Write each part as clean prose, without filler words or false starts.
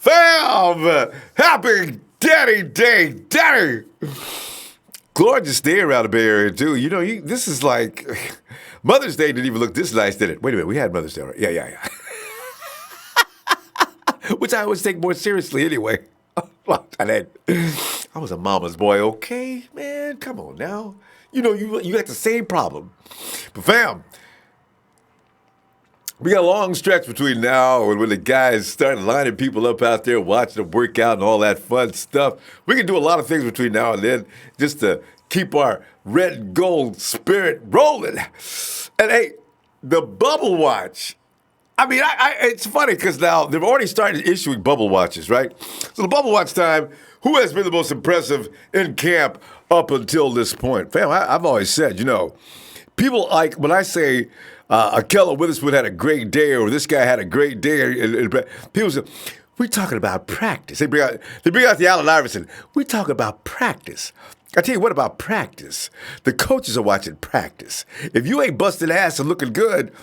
Fam! Happy Daddy Day, Daddy! Gorgeous day around the Bay Area, too. You know, this is like... Mother's Day didn't even look this nice, did it? Wait a minute, we had Mother's Day, right? Yeah. Which I always take more seriously anyway. I was a mama's boy, okay? Man, come on now. You know, you got the same problem. But fam, we got a long stretch between now and when the guys start lining people up out there, watching them work out and all that fun stuff. We can do a lot of things between now and then just to keep our red and gold spirit rolling. And hey, the bubble watch. I mean, it's funny because now they've already started issuing bubble watches, right? So the bubble watch time, who has been the most impressive in camp up until this point? Fam, I've always said, you know, people like when I say Akella Witherspoon had a great day or this guy had a great day, people say, we're talking about practice. They bring out the Allen Iverson. We're talking about practice. I tell you what about practice. The coaches are watching practice. If you ain't busting ass and looking good,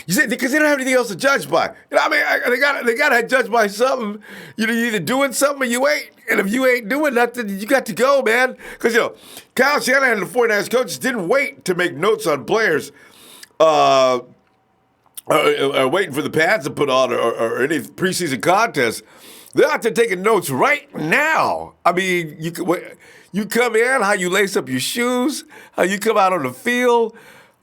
you say because they don't have anything else to judge by. You know, I mean, they gotta judge by something. You're either doing something or you ain't. And if you ain't doing nothing, you got to go, man. Because you know, Kyle Shanahan and the 49ers coaches didn't wait to make notes on players. Are waiting for the pads to put on or any preseason contest. They're out there taking notes right now. I mean, you come in, how you lace up your shoes, how you come out on the field,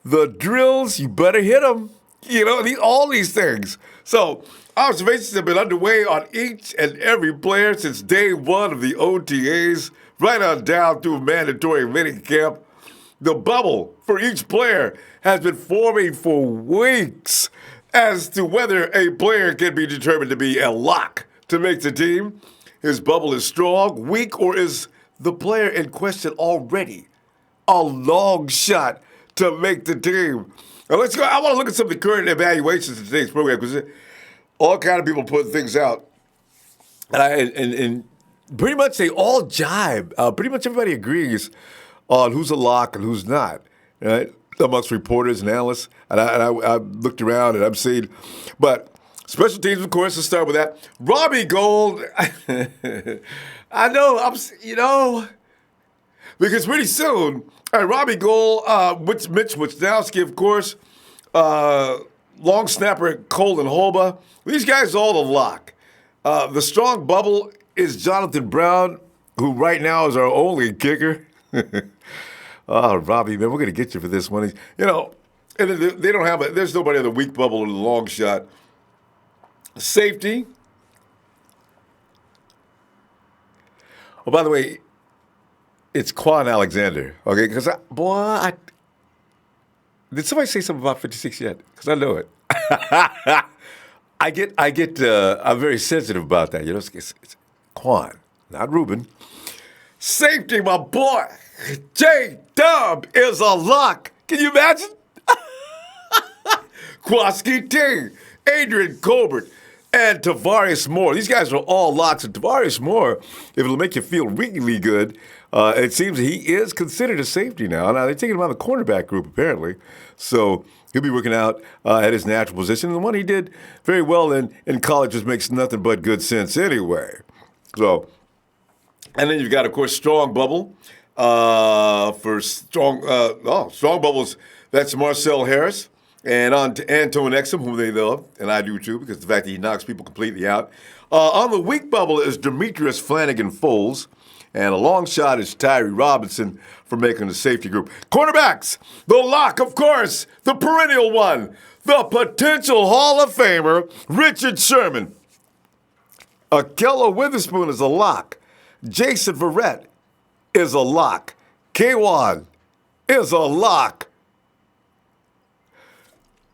the drills, you better hit them. You know, all these things. So observations have been underway on each and every player since day one of the OTAs, right on down through mandatory minicamp. The bubble for each player has been forming for weeks as to whether a player can be determined to be a lock to make the team. His bubble is strong, weak, or is the player in question already a long shot to make the team? Now let's go. I want to look at some of the current evaluations in today's program because all kind of people putting things out. And pretty much they all jibe. Pretty much everybody agrees on who's a lock and who's not, right? Amongst reporters and analysts. And I looked around and I'm seeing, but special teams, of course, let's start with that. Robbie Gould, I know, because pretty soon, all right, Robbie Gould, Mitch Wisnowski, of course, long snapper Colin Holba, these guys are all the lock. The strong bubble is Jonathan Brown, who right now is our only kicker. Oh, Robbie, man, we're going to get you for this one. You know, and they don't have there's nobody on the weak bubble or the long shot. Safety. Oh, by the way, it's Quan Alexander. Okay, because did somebody say something about 56 yet? Because I know it. I'm very sensitive about that. You know, it's Quan, not Ruben. Safety, my boy. J-Dub is a lock. Can you imagine? Kwaski T, Adrian Colbert, and Tavares Moore. These guys are all locks. And Tavares Moore, if it'll make you feel really good, it seems he is considered a safety now. Now, they're taking him out of the cornerback group, apparently. So he'll be working out at his natural position. And the one he did very well in college just makes nothing but good sense anyway. So, and then you've got, of course, strong bubble. For strong bubbles, that's Marcel Harris and on to Antoine Exum, whom they love, and I do too, because the fact that he knocks people completely out. On the weak bubble is Demetrius Flanagan-Foles, and a long shot is Tyree Robinson for making the safety group. Cornerbacks, the lock, of course, the perennial one, the potential Hall of Famer, Richard Sherman. Akella Witherspoon is a lock. Jason Verrett is a lock. K1 is a lock.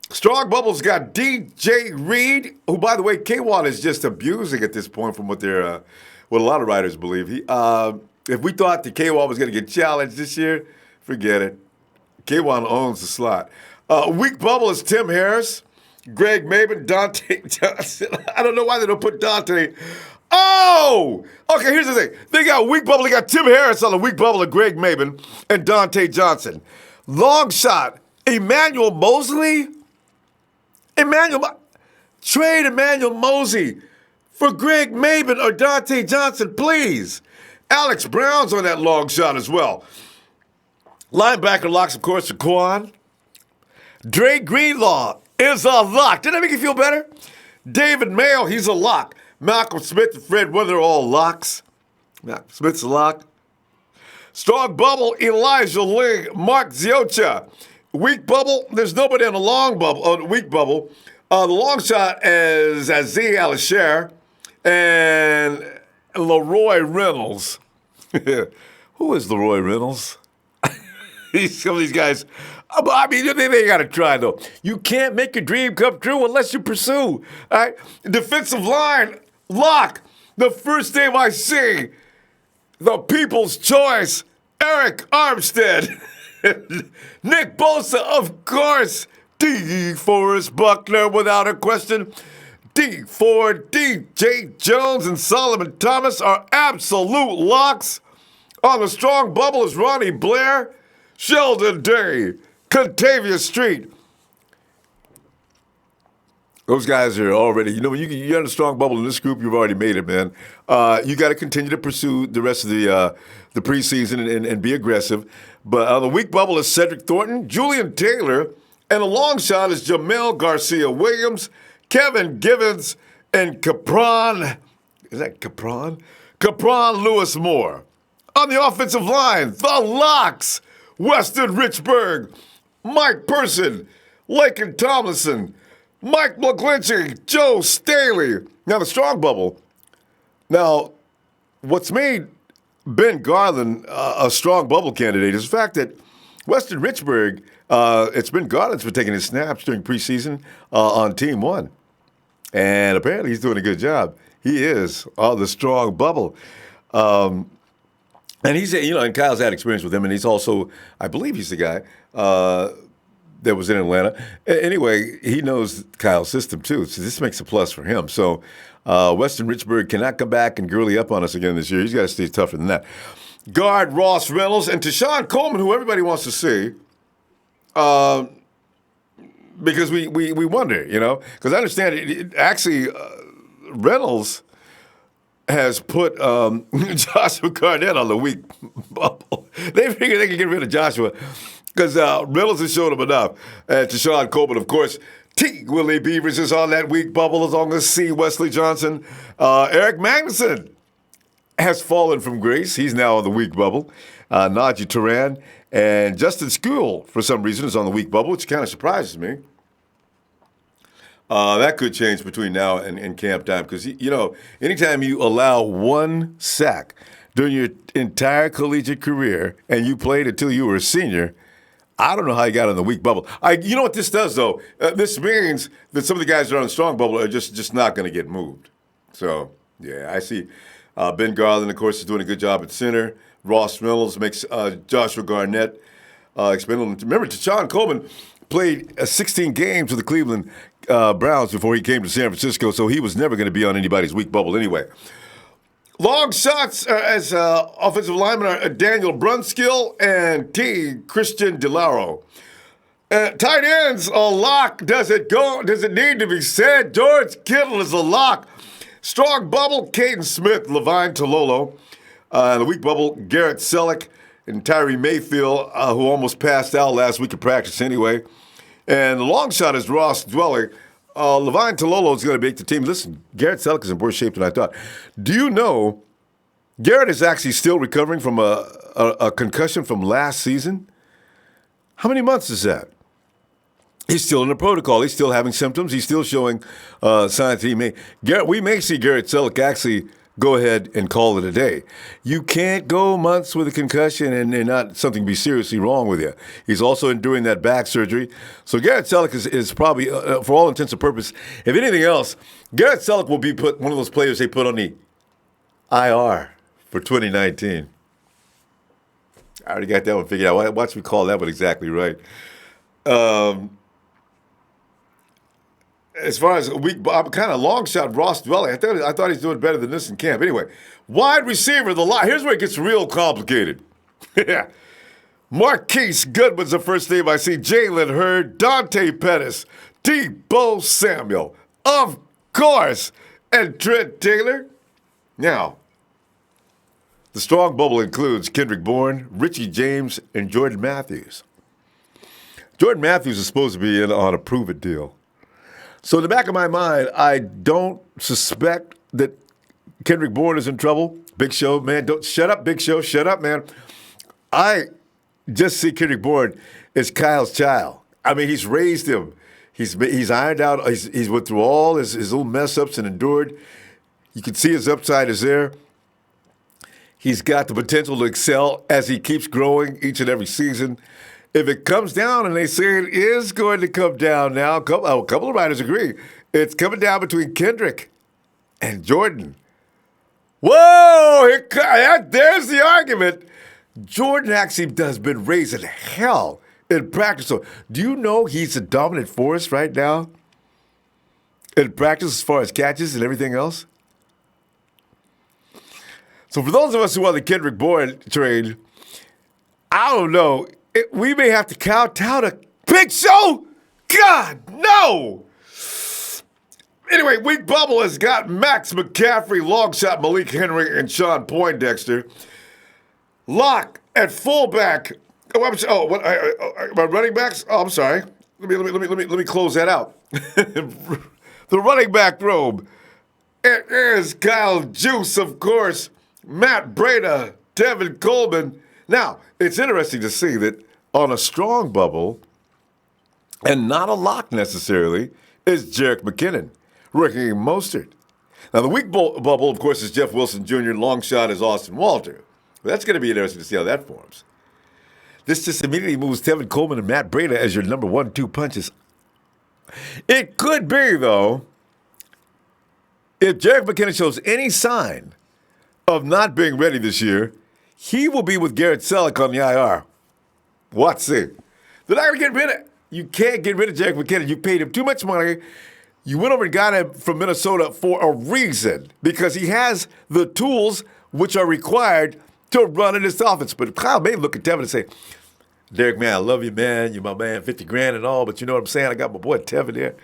Strong Bubbles got DJ Reed, who, by the way, K1 is just abusing at this point from what a lot of writers believe. If we thought the K1 was going to get challenged this year, forget it. K1 owns the slot. Weak Bubble is Tim Harris, Greg Maben, Dante Johnson. I don't know why they don't put Dante. Oh! Okay, here's the thing. They got weak bubble. They got Tim Harris on the weak bubble of Greg Maben and Dante Johnson. Long shot, Emmanuel Mosley. Trade Emmanuel Mosley for Greg Maben or Dante Johnson, please. Alex Brown's on that long shot as well. Linebacker locks, of course, Saquon. Dre Greenlaw is a lock. Did that make you feel better? David Mayo, he's a lock. Malcolm Smith and Fred Weather are all locks. Malcolm Smith's a lock. Strong bubble, Elijah Ling, Mark Ziocha. Weak bubble, there's nobody on the long bubble, on the weak bubble. The long shot is Aziz Al-Asher and Leroy Reynolds. Who is Leroy Reynolds? Some of these guys, I mean, they got to try, though. You can't make your dream come true unless you pursue. All right? Defensive line, lock. The first name I see, the people's choice, Eric Armstead. Nick Bosa, of course. D. Forrest Buckner, without a question. D. Ford, D.J. Jones, and Solomon Thomas are absolute locks. On the strong bubble is Ronnie Blair, Sheldon Day, Contavious Street. Those guys are already, when you're in a strong bubble in this group, you've already made it, man. You got to continue to pursue the rest of the preseason and be aggressive. But the weak bubble is Cedric Thornton, Julian Taylor, and the long shot is Jamel Garcia-Williams, Kevin Givens, and Capron. Is that Capron? Capron Lewis Moore. On the offensive line, the locks, Weston Richburg, Mike Person, Laken Tomlinson, Mike McGlinchey, Joe Staley. Now, the strong bubble. Now, what's made Ben Garland a strong bubble candidate is the fact that Weston Richburg, it's Ben Garland's been taking his snaps during preseason on Team 1. And apparently he's doing a good job. He is the strong bubble. And he's, and Kyle's had experience with him, and he's also, I believe he's the guy that was in Atlanta. Anyway, he knows Kyle's system, too, so this makes a plus for him. So Weston Richburg cannot come back and girly up on us again this year. He's got to stay tougher than that. Guard Ross Reynolds and Tashawn Coleman, who everybody wants to see, because we wonder, because I understand actually Reynolds has put Joshua Garnett on the weak bubble. They figured they could get rid of Joshua because Reynolds has shown him enough. And Tashawn Coleman, of course. T. Willie Beavers is on that weak bubble, as long as C. Wesley Johnson. Eric Magnuson has fallen from grace. He's now on the weak bubble. Najee Turan and Justin Skule, for some reason, is on the weak bubble, which kind of surprises me. That could change between now and camp time because, anytime you allow one sack during your entire collegiate career and you played until you were a senior, I don't know how you got on the weak bubble. You know what this does, though? This means that some of the guys that are on the strong bubble are just not going to get moved. So, yeah, I see Ben Garland, of course, is doing a good job at center. Ross Reynolds makes Joshua Garnett expendable. Remember, Tashawn Coleman played 16 games with the Cleveland Browns before he came to San Francisco, so he was never going to be on anybody's weak bubble anyway. Long shots as offensive linemen are Daniel Brunskill and T. Christian DeLauro. Tight ends, a lock. Does it need to be said? George Kittle is a lock. Strong bubble, Caden Smith, Levine Tololo. The weak bubble, Garrett Selleck and Tyree Mayfield, who almost passed out last week of practice anyway. And the long shot is Ross Dwelling. Levine Tololo is going to make the team. Listen, Garrett Selleck is in worse shape than I thought. Do you know Garrett is actually still recovering from a concussion from last season? How many months is that? He's still in the protocol. He's still having symptoms. He's still showing signs we may see Garrett Selleck actually go ahead and call it a day. You can't go months with a concussion and not something be seriously wrong with you. He's also enduring that back surgery. So Garrett Selleck is probably, for all intents and purposes, if anything else, Garrett Selleck will be one of those players they put on the IR for 2019. I already got that one figured out. Watch me call that one exactly right. As far as kind of long shot, Ross Dwelling, I thought he's doing better than this in camp. Anyway, wide receiver, here's where it gets real complicated. Marquise Goodwin's the first name I see. Jalen Hurd, Dante Pettis, Tebow Samuel. Of course, and Trent Taylor. Now, the strong bubble includes Kendrick Bourne, Richie James, and Jordan Matthews. Jordan Matthews is supposed to be in on a prove-it deal. So in the back of my mind, I don't suspect that Kendrick Bourne is in trouble. Big Show, man, don't shut up, Big Show, shut up, man. I just see Kendrick Bourne as Kyle's child. I mean, he's raised him. He's ironed out. He's went through all his little mess ups and endured. You can see his upside is there. He's got the potential to excel as he keeps growing each and every season. If it comes down, and they say it is going to come down now, a couple of writers agree, it's coming down between Kendrick and Jordan. Whoa! There's the argument. Jordan actually has been raising hell in practice. So, do you know he's a dominant force right now in practice as far as catches and everything else? So, for those of us who are the Kendrick Bourne train, I don't know. We may have to kowtow to Big Show? God, no! Anyway, weak bubble has got Max McCaffrey, long shot Malik Henry, and Sean Poindexter. Lock at fullback. My running backs? Oh, I'm sorry. Let me close that out. The running back room. It is Kyle Juice, of course. Matt Breida, Tevin Coleman. Now, it's interesting to see that on a strong bubble, and not a lock necessarily, is Jerick McKinnon, Raheem Mostert. Now, the weak bubble, of course, is Jeff Wilson Jr., long shot is Austin Walter. That's going to be interesting to see how that forms. This just immediately moves Tevin Coleman and Matt Breida as your number 1-2 punches. It could be, though, if Jerick McKinnon shows any sign of not being ready this year, he will be with Garrett Selleck on the IR. Watch it. They're not going to get rid of. You can't get rid of Jerick McKinnon. You paid him too much money. You went over and got him from Minnesota for a reason, because he has the tools which are required to run in this offense. But Kyle may look at Tevin and say, Derek, man, I love you, man. You're my man, 50 grand and all, but you know what I'm saying? I got my boy Tevin there.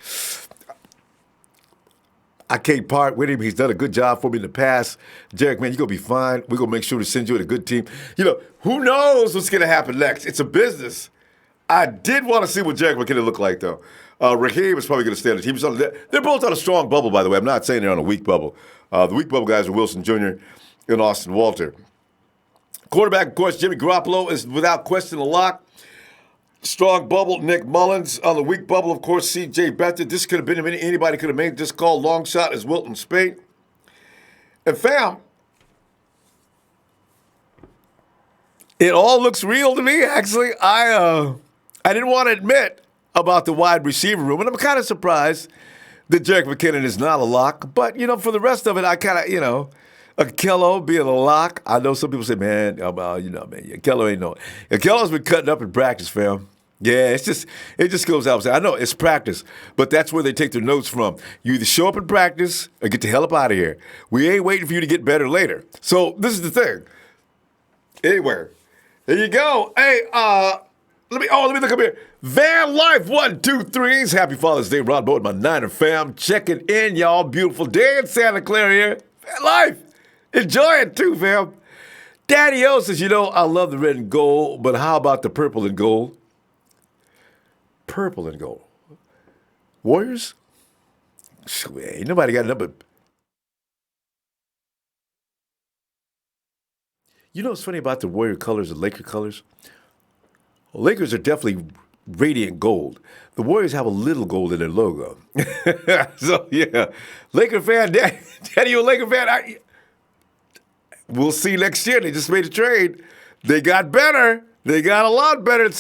I can't part with him. He's done a good job for me in the past. Jerick, man, you're going to be fine. We're going to make sure to send you with a good team. You know, who knows what's going to happen next? It's a business. I did want to see what Jerick McKinnon looked like, though. Raheem is probably going to stay on the team. They're both on a strong bubble, by the way. I'm not saying they're on a weak bubble. The weak bubble guys are Wilson Jr. and Austin Walter. Quarterback, of course, Jimmy Garoppolo is without question a lock. Strong bubble, Nick Mullins. On the weak bubble, of course, C.J. Beathard. This could have been anybody could have made this call. Long shot is Wilton Spate. And fam, it all looks real to me, actually. I didn't want to admit about the wide receiver room, and I'm kind of surprised that Jerick McKinnon is not a lock. But, you know, for the rest of it, I kind of, you know, Akello being a lock. I know some people say, man, Akello ain't no. Akello's been cutting up in practice, fam. Yeah, it just goes out. I know it's practice, but that's where they take their notes from. You either show up in practice or get the hell up out of here. We ain't waiting for you to get better later. So this is the thing. Anyway, there you go. Hey, let me look up here. Van Life 123's Happy Father's Day, Ronbo and my Niner fam checking in, y'all. Beautiful day in Santa Clara here. Van Life, enjoy it too, fam. Daddy O says, you know, I love the red and gold, but how about the purple and gold? Purple and gold. Warriors? Ain't nobody got nothing but. You know what's funny about the Warrior colors and Laker colors? Well, Lakers are definitely radiant gold. The Warriors have a little gold in their logo. So, yeah. Laker fan, Daddy, you a Laker fan? We'll see next year. They just made a trade. They got better. They got a lot better.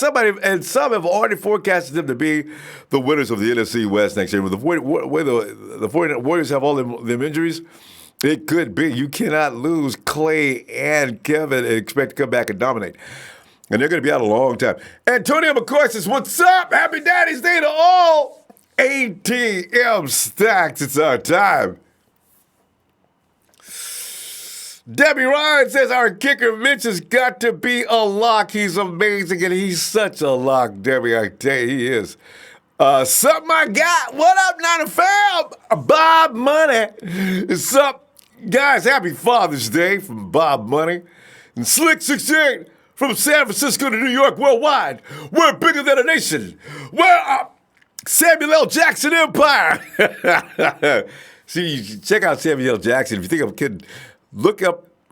And some have already forecasted them to be the winners of the NFC West next year. With the way the Warriors have all them injuries, it could be. You cannot lose Clay and Kevin and expect to come back and dominate. And they're going to be out a long time. Antonio McCoy says, what's up? Happy Daddy's Day to all. ATM Stacks. It's our time. Debbie Ryan says our kicker Mitch has got to be a lock. He's amazing, and he's such a lock, Debbie. I tell you, he is. Something I got. What up, 9 fam? Bob Money. What's up, guys? Happy Father's Day from Bob Money. And Slick 68 from San Francisco to New York worldwide. We're bigger than a nation. We're Samuel L. Jackson Empire. See, check out Samuel L. Jackson. If you think I'm kidding,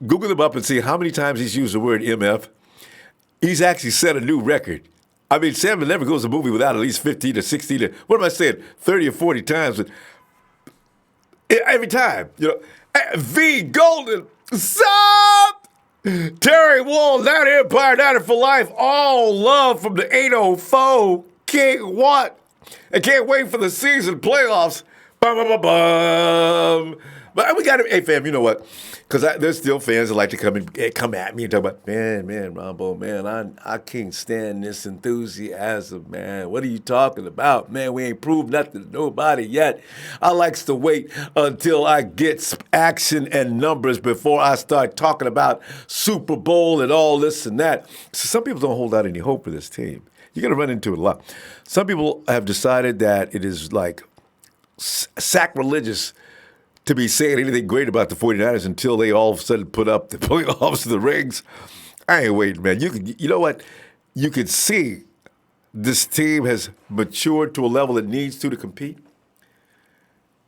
Google him up and see how many times he's used the word MF. He's actually set a new record. I mean, Samuel never goes to a movie without at least 15 or 16 or, what am I saying, 30 or 40 times. But every time, V Golden, sup? Terry Wall, 90 Empire, 90 for life. All love from the 804. King what? I can't wait for the season playoffs. Bum, bum, bum, bum. But we got to, hey, fam, you know what? Because there's still fans that like to come at me and talk about, man, Ronbo, man, I can't stand this enthusiasm, man. What are you talking about? Man, we ain't proved nothing to nobody yet. I likes to wait until I get action and numbers before I start talking about Super Bowl and all this and that. So some people don't hold out any hope for this team. You're going to run into it a lot. Some people have decided that it is like sacrilegious to be saying anything great about the 49ers until they all of a sudden put up the playoffs to the rings. I ain't waiting, man. You know what? You can see this team has matured to a level it needs to compete.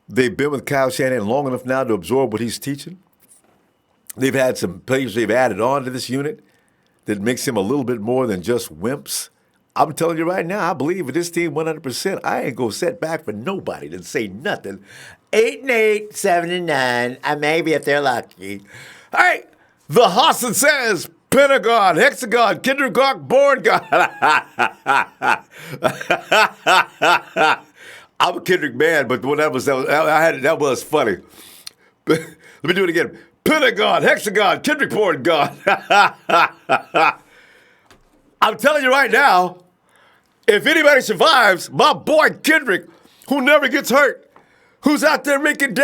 They've been with Kyle Shanahan long enough now to absorb what he's teaching. They've had some players they've added on to this unit that makes him a little bit more than just wimps. I'm telling you right now, I believe in this team 100%. I ain't going to set back for nobody to say nothing. 8-8, 7-9, maybe if they're lucky. All right, the Hassan says, Pentagon, Hexagon, Kindergarten, Born God. I'm a Kendrick man, but when that was funny. Let me do it again. Pentagon, Hexagon, Kendrick, Born God. I'm telling you right now, if anybody survives, my boy Kendrick, who never gets hurt, who's out there making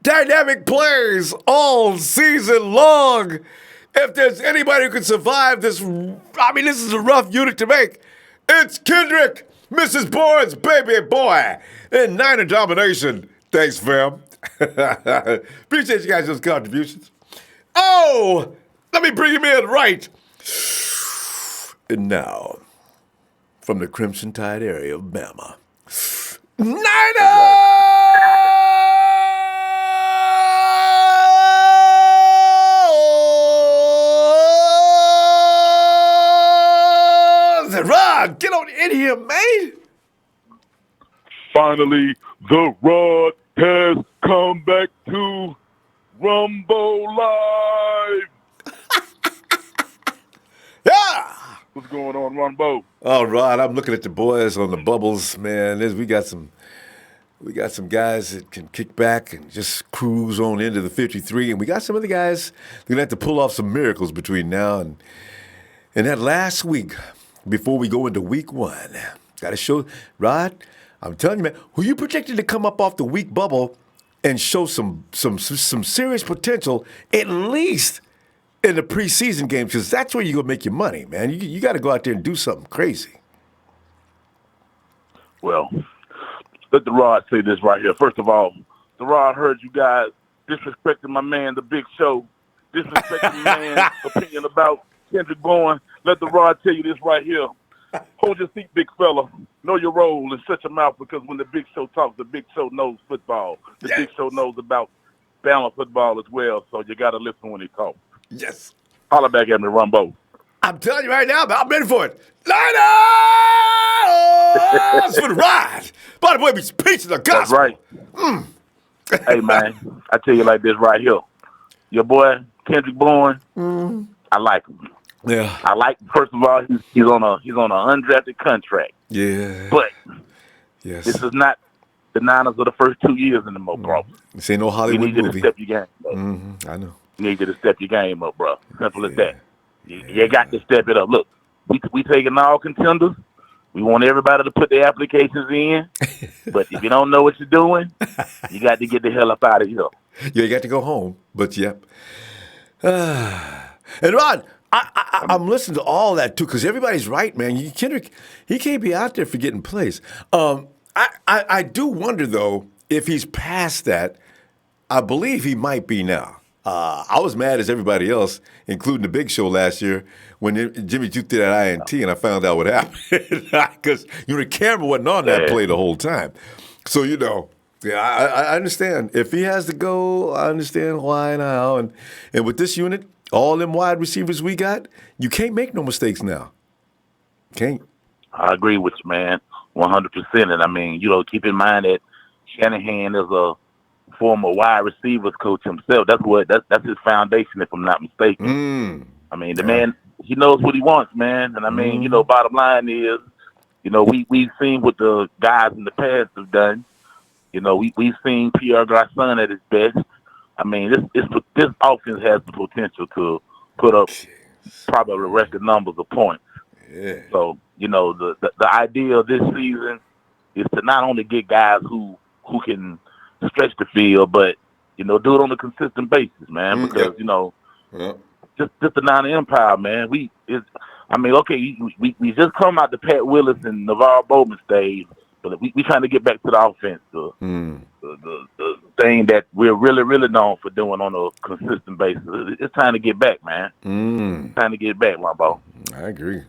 dynamic plays all season long, if there's anybody who can survive this, this is a rough unit to make. It's Kendrick, Mrs. Bourne's baby boy, in Niner domination. Thanks, fam. Appreciate you guys' those contributions. Oh, let me bring him in right. And now, from the Crimson Tide area of Bama, Niners! Rod, get on in here, man. Finally, the Rod has come back to Ronbo Live. Yeah! What's going on, Ronbo? All right, I'm looking at the boys on the bubbles, man. We got some guys that can kick back and just cruise on into the 53, and we got some other guys that are gonna have to pull off some miracles between now and that last week before we go into week one. Got to show, Rod. I'm telling you, man, who you projected to come up off the week bubble and show some serious potential, at least in the preseason games, because that's where you're going to make your money, man. You got to go out there and do something crazy. Well, let the Rod say this right here. First of all, the Rod heard you guys disrespecting my man, the Big Show, disrespecting my man's opinion about Kendrick Bourne. Let the Rod tell you this right here. Hold your seat, big fella. Know your role and shut your mouth, because when the Big Show talks, the Big Show knows football. The Big Show knows about balanced football as well, so you got to listen when he talks. Yes. Holler back at me, Ronbo. I'm telling you right now, man, I'm ready for it. Niners for the ride. By the way, we're preaching the gospel. That's right. Hey, man, I tell you like this right here. Your boy, Kendrick Bourne, I like him. Yeah. I like, first of all, he's on an undrafted contract. Yeah. But yes, this is not the Niners of the first 2 years in the Mo, bro. This ain't no Hollywood you need movie. You to step your game up. I know. You need you to step your game up, bro. Simple as that. You got to step it up. Look, we taking all contenders. We want everybody to put their applications in. But if you don't know what you're doing, you got to get the hell up out of here. Yeah, you got to go home. But, yep. And, Rod, I'm listening to all that too because everybody's right, man. Kendrick, he can't be out there for getting plays. I do wonder though if he's past that. I believe he might be now. I was mad as everybody else, including the Big Show last year when Jimmy Duke did that INT, and I found out what happened because the camera wasn't on that play the whole time. So yeah, I understand if he has to go. I understand why and how, and with this unit, all them wide receivers we got, you can't make no mistakes now. Can't. I agree with you, man, 100%. And I mean, keep in mind that Shanahan is a former wide receivers coach himself. That's his foundation, if I'm not mistaken. I mean, the man, he knows what he wants, man. And I mean, bottom line is, we've seen what the guys in the past have done. We've seen Pierre Garçon at his best. I mean, this offense has the potential to put up probably record numbers of points. Yeah. So, the idea of this season is to not only get guys who can stretch the field, but do it on a consistent basis, man. Because just the Niner Empire, man. We just come out the Pat Willis and Navarro Bowman stage, but we trying to get back to the offense, the thing that we're really, really known for doing on a consistent basis. It's time to get back, man. It's time to get back, my boy. I agree.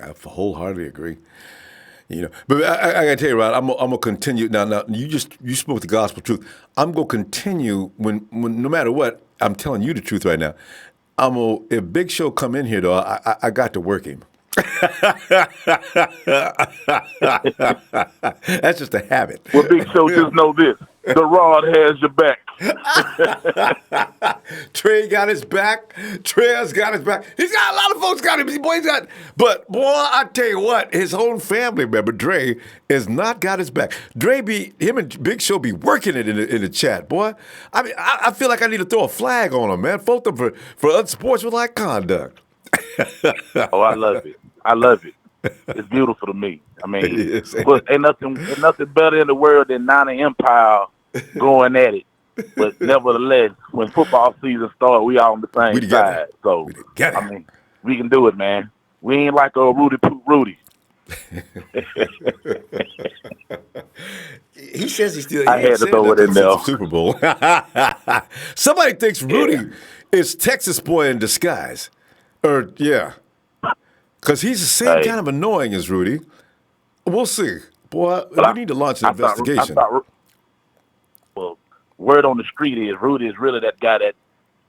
I wholeheartedly agree. But I gotta tell you, Rod, I'm gonna continue. Now, you spoke the gospel truth. I'm gonna continue when no matter what. I'm telling you the truth right now. If Big Show come in here though, I got to work him. That's just a habit. Well, Big Show, just know this: the rod has your back. Trey got his back. Trey's got his back. He's got a lot of folks got him. But boy, I tell you what, his own family member Dre has not got his back. Him and Big Show be working it in the chat, boy. I mean, I feel like I need to throw a flag on him, man. Vote them for unsportsmanlike conduct. Oh, I love it. I love it. It's beautiful to me. I mean, ain't nothing better in the world than Niner Empire going at it. But nevertheless, when football season starts, we all on the same side. So, I mean, we can do it, man. We ain't like a Rudy Poop Rudy. He says he's still. I had to throw it in there. Super Bowl. Somebody thinks Rudy is Texas boy in disguise. Because he's the same kind of annoying as Rudy. We'll see. Boy, we need to launch an investigation. Well, word on the street is Rudy is really that guy that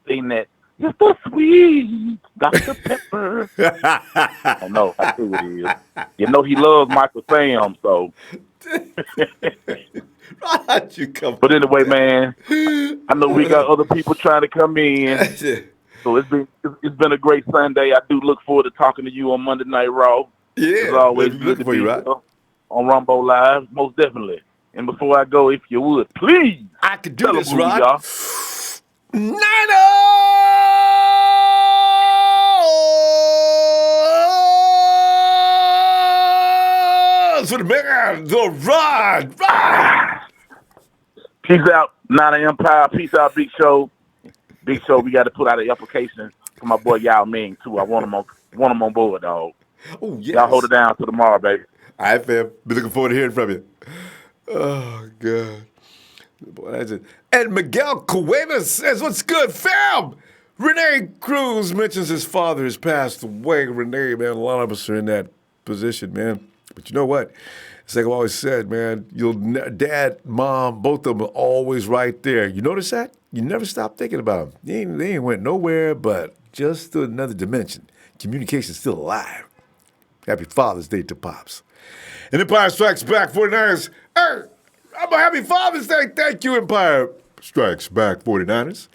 thing that you're so sweet, Dr. Pepper. I know, I see what he is. He loves Michael Sam, so. But anyway, man, I know we got other people trying to come in. So it's been a great Sunday. I do look forward to talking to you on Monday Night Raw. Yeah, it's always good to be right on Ronbo Live, most definitely. And before I go, if you would, please, I could do this, Rod. Niners for the man, the Rod. Peace out, Niner Empire. Peace out, Big Show. Big Show, we got to put out an application for my boy Yao Ming too. I want him on board, dog. Oh yes. Y'all hold it down till tomorrow, baby. All right, fam. Be looking forward to hearing from you. Oh God, boy, that's it. And Miguel Cuevas says, "What's good, fam?" Renee Cruz mentions his father has passed away. Renee, man, a lot of us are in that position, man. But you know what? It's like I've always said, man. Dad, mom, both of them are always right there. You notice that? You never stop thinking about them. They ain't went nowhere, but just to another dimension. Communication's still alive. Happy Father's Day to Pops. And Empire Strikes Back 49ers. Hey, I'm a happy Father's Day. Thank you, Empire Strikes Back 49ers.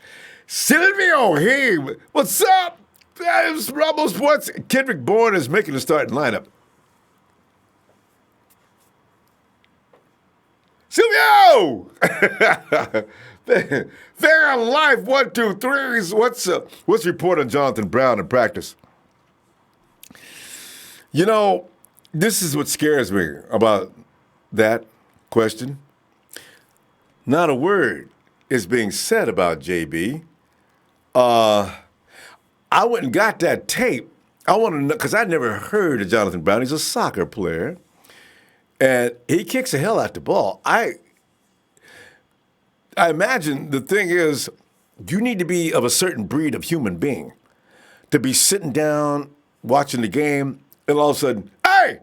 Silvio, hey, what's up? It's Ronbo Sports. Kendrick Bourne is making the starting lineup. Silvio! Fair life, 1, 2, 3s. What's report on Jonathan Brown in practice? This is what scares me about that question. Not a word is being said about JB. I I went and got that tape. I want to know, because I never heard of Jonathan Brown. He's a soccer player, and he kicks the hell out the ball. I imagine the thing is, you need to be of a certain breed of human being to be sitting down watching the game, and all of a sudden, hey,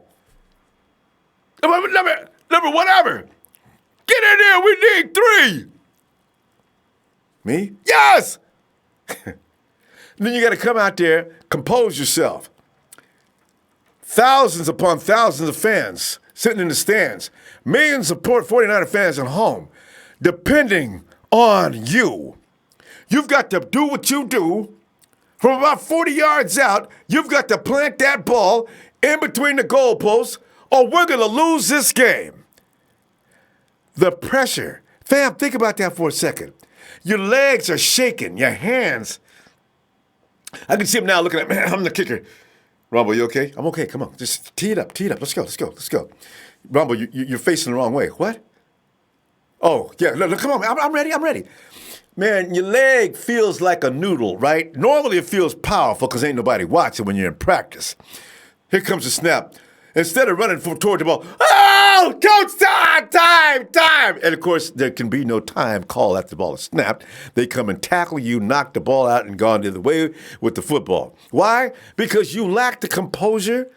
number whatever, get in here, we need 3. Me? Yes! Then you got to come out there, compose yourself. Thousands upon thousands of fans sitting in the stands. Millions of 49er fans at home, depending on you. You've got to do what you do. From about 40 yards out, you've got to plant that ball in between the goalposts, or we're going to lose this game. The pressure. Fam, think about that for a second. Your legs are shaking, your hands. I can see him now looking at me. I'm the kicker. Ronbo, you okay? I'm okay. Come on. Just tee it up. Let's go. Ronbo, you're facing the wrong way. What? Oh, yeah. Look, come on, man. I'm ready. Man, your leg feels like a noodle, right? Normally it feels powerful because ain't nobody watching when you're in practice. Here comes the snap. Instead of running toward the ball, oh, coach, time! And, of course, there can be no time call after the ball is snapped. They come and tackle you, knock the ball out, and gone the other way with the football. Why? Because you lack the composure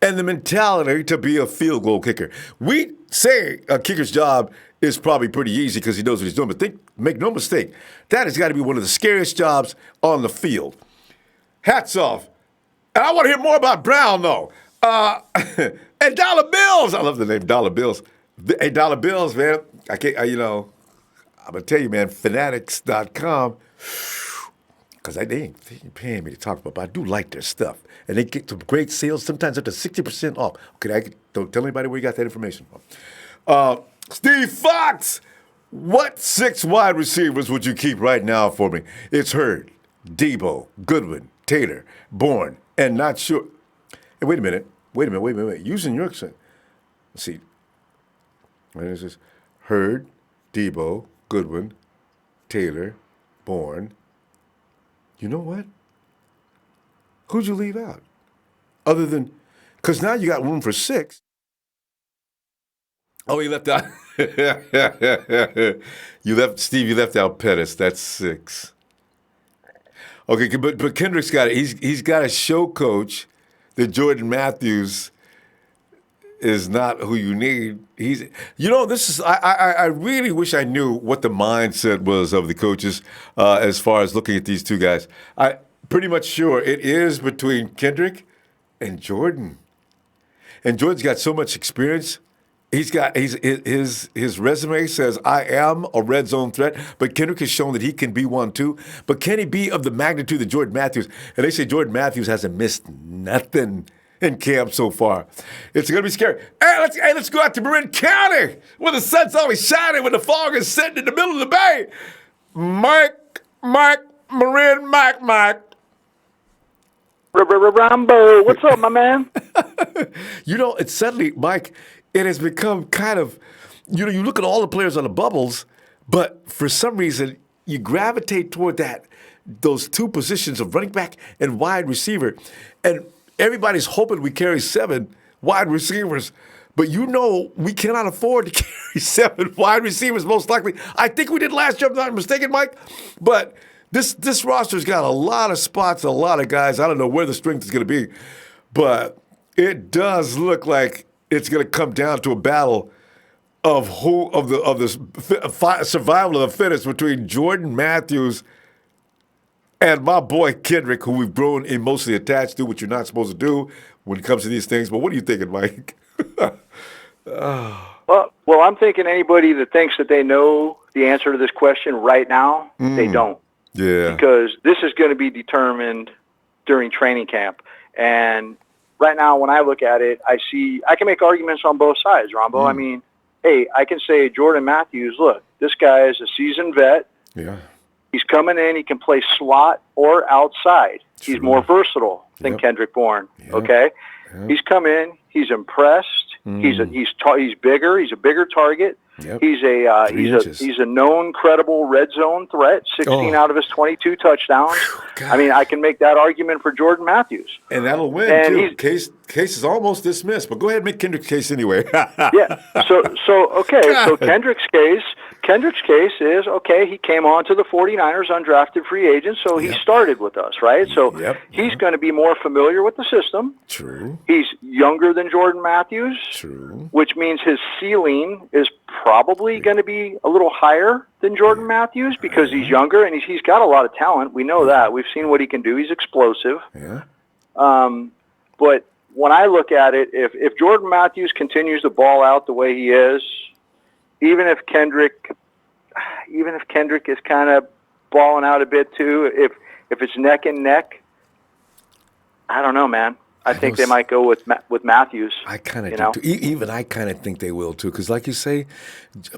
and the mentality to be a field goal kicker. We say a kicker's job is probably pretty easy because he knows what he's doing, but make no mistake, that has got to be one of the scariest jobs on the field. Hats off. And I want to hear more about Brown, though. And dollar bills. I love the name Dollar Bills. Hey, dollar bills, man. I'm going to tell you, man, fanatics.com, because they ain't paying me to talk about, but I do like their stuff. And they get some great sales, sometimes up to 60% off. Okay, don't tell anybody where you got that information from. Steve Fox, what 6 wide receivers would you keep right now for me? It's Hurd, Debo, Goodwin, Taylor, Bourne, and not sure. Hey, wait a minute. Using your accent. Let's see. What is this? Hurd, Debo, Goodwin, Taylor, Bourne. You know what? Who'd you leave out? Other than, because now you got room for 6. Oh, you left out. You left out Pettis. That's 6. Okay, but Kendrick's got it. He's got a show coach that Jordan Matthews is not who you need. I really wish I knew what the mindset was of the coaches as far as looking at these two guys. I pretty much sure it is between Kendrick and Jordan. And Jordan's got so much experience. His resume says, I am a red zone threat, but Kendrick has shown that he can be one too. But can he be of the magnitude of Jordan Matthews? And they say Jordan Matthews hasn't missed nothing in camp so far. It's going to be scary. Hey, let's go out to Marin County, where the sun's always shining, when the fog is sitting in the middle of the bay. Mike. Ronbo, what's up, my man? It's suddenly, Mike, it has become kind of, you look at all the players on the bubbles, but for some reason, you gravitate toward those 2 positions of running back and wide receiver. And everybody's hoping we carry 7 wide receivers. But we cannot afford to carry 7 wide receivers, most likely. I think we did last year, if I'm not mistaken, Mike. But this roster's got a lot of spots, a lot of guys. I don't know where the strength is going to be. But it does look like it's going to come down to a battle of the survival of the fittest between Jordan Matthews and my boy Kendrick, who we've grown emotionally attached to, which you're not supposed to do when it comes to these things. But what are you thinking, Mike? Well, I'm thinking anybody that thinks that they know the answer to this question right now, they don't. Yeah. Because this is going to be determined during training camp. And right now, when I look at it, I can make arguments on both sides, Ronbo. I mean, hey, I can say Jordan Matthews, look, this guy is a seasoned vet. Yeah. He's coming in. He can play slot or outside. He's more versatable than Kendrick Bourne, okay? Yep. He's come in. He's impressed. He's bigger. He's a bigger target. Yep. He's a known credible red zone threat. 16 out of his 22 touchdowns. I mean, I can make that argument for Jordan Matthews. And that'll win too. Case is almost dismissed, but go ahead and make Kendrick's case anyway. Yeah. So Kendrick's case is okay. He came on to the 49ers undrafted free agent, so he started with us, right? So he's going to be more familiar with the system. True. He's younger than Jordan Matthews. True. Which means his ceiling is probably going to be a little higher than Jordan Matthews because he's younger and he's got a lot of talent. We know that. We've seen what he can do. He's explosive. Yeah. But when I look at it, if Jordan Matthews continues to ball out the way he is, even if Kendrick is kind of balling out a bit too, if it's neck and neck, I don't know, man. I think they might go with Matthews. I kind of do too. Even I kind of think they will too, because like you say,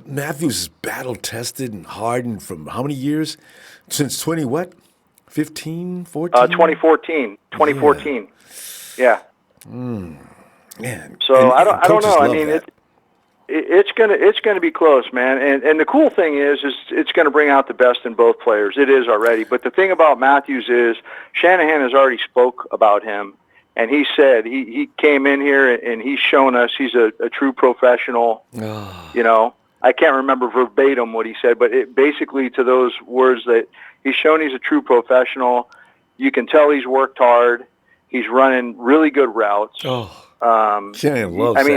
Matthews is battle tested and hardened from how many years? Since 15, 14? 2014. 2014. Yeah. Man. So I don't know. I mean, it's gonna be close, man. And the cool thing is it's gonna bring out the best in both players. It is already. But the thing about Matthews is Shanahan has already spoke about him. And he said he came in here and he's shown us he's a true professional. You know, I can't remember verbatim what he said, but basically to those words that he's shown he's a true professional. You can tell he's worked hard. He's running really good routes. Shanahan loves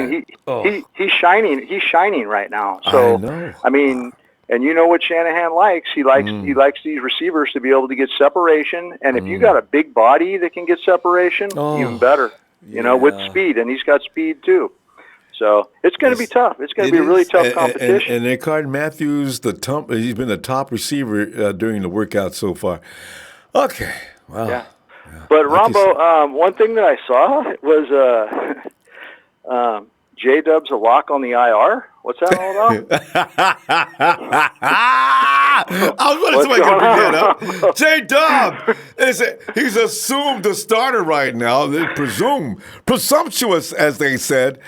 he's shining. He's shining right now. So I mean. And you know what Shanahan likes? He likes these receivers to be able to get separation. And if you got a big body that can get separation, even better. You know, with speed, and he's got speed too. So it's going to be tough. It's going to be a really tough competition. And Ricard Matthews, he's been the top receiver during the workout so far. Okay, wow. Yeah. But Ronbo, one thing that I saw was J-Dub's a lock on the IR. What's that all about? I was wondering somebody could bring that up. J-Dub, he's assumed the starter right now. They presumptuous, as they said,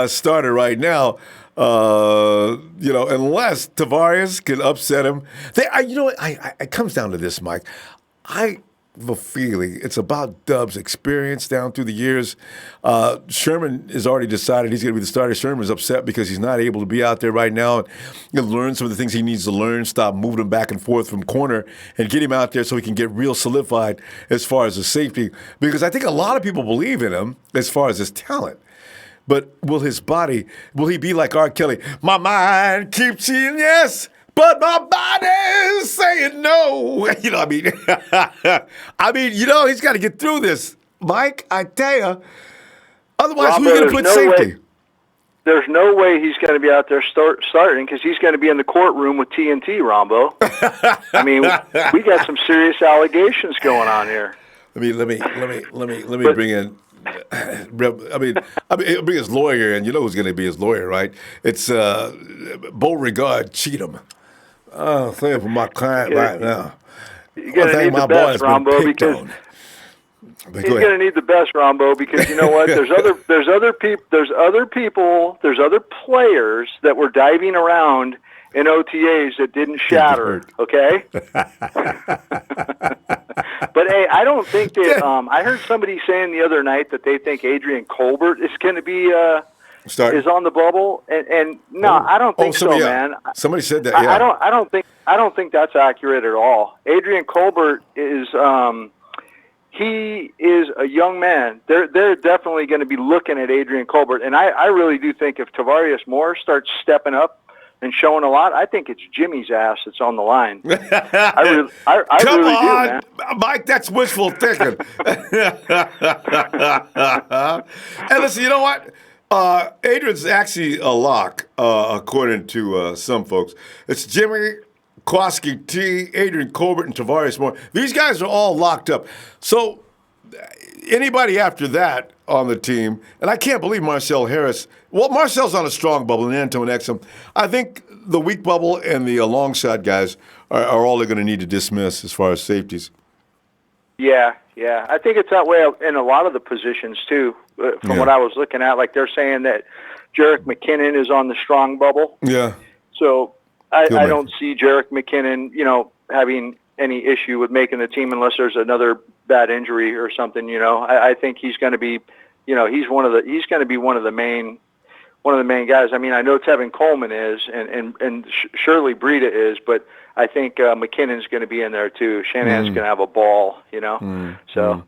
starter right now. Unless Tavares can upset him. It comes down to this, Mike. I have a feeling it's about Dub's experience down through the years. Sherman has already decided he's going to be the starter. Sherman's upset because he's not able to be out there right now and learn some of the things he needs to learn, stop moving him back and forth from corner, and get him out there so he can get real solidified as far as the safety. Because I think a lot of people believe in him as far as his talent. But will he be like R. Kelly? My mind keeps saying yes, but my body's saying no. You know what I mean? He's got to get through this, Mike, I tell you. Otherwise, who's going to put safety? There's no way he's going to be out there starting because he's going to be in the courtroom with TNT, Rombo. I mean, we got some serious allegations going on here. Let me bring in. Bring his lawyer, and you know who's going to be his lawyer, right? It's Beauregard Cheatham. Thank for my client right now. You're going to need the best, Rombo, because he's going to need the best, Rombo, because you know what? There's other players that were diving around in OTAs that didn't shatter. Okay. But hey, I don't think that. I heard somebody saying the other night that they think Adrian Colbert is going to be is on the bubble, and I don't think so, man. Somebody said that. Yeah. I don't think that's accurate at all. Adrian Colbert is he is a young man. They're definitely going to be looking at Adrian Colbert, and I really do think if Tavarius Moore starts stepping up and showing a lot, I think it's Jimmy's ass that's on the line. I really do, man. Mike, that's wishful thinking. And listen, you know what? Adrian's actually a lock, according to some folks. It's Jimmy, Koski T, Adrian Colbert, and Tavarius Moore. These guys are all locked up. So anybody after that on the team, and I can't believe Marcel Harris. Well, Marcel's on a strong bubble, and Antoine Exum. I think the weak bubble and the long shot guys are all they're going to need to dismiss as far as safeties. Yeah. I think it's that way in a lot of the positions, too, from what I was looking at. Like they're saying that Jerick McKinnon is on the strong bubble. Yeah. So I man. don't see Jerick McKinnon, having any issue with making the team unless there's another bad injury or something. I think he's going to be, he's going to be one of the main guys. I mean, I know Tevin Coleman is, and surely Breida is, but I think McKinnon's going to be in there too. Shanahan's going to have a ball, So.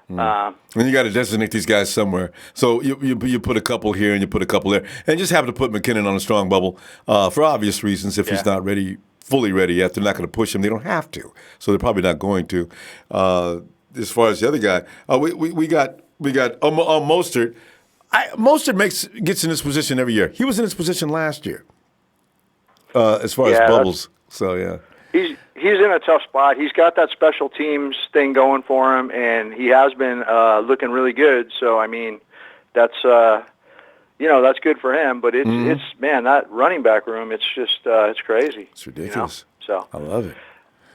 And you got to designate these guys somewhere. So you put a couple here and you put a couple there, and just happen to put McKinnon on a strong bubble for obvious reasons. If he's not fully ready yet, they're not going to push him. They don't have to, so they're probably not going to. As far as the other guy, we got Mostert. Mostert gets in this position every year. He was in this position last year. As far as bubbles, so yeah. He's in a tough spot. He's got that special teams thing going for him, and he has been looking really good. So I mean, that's that's good for him. But it's man, that running back room, it's just it's crazy. It's ridiculous. So I love it.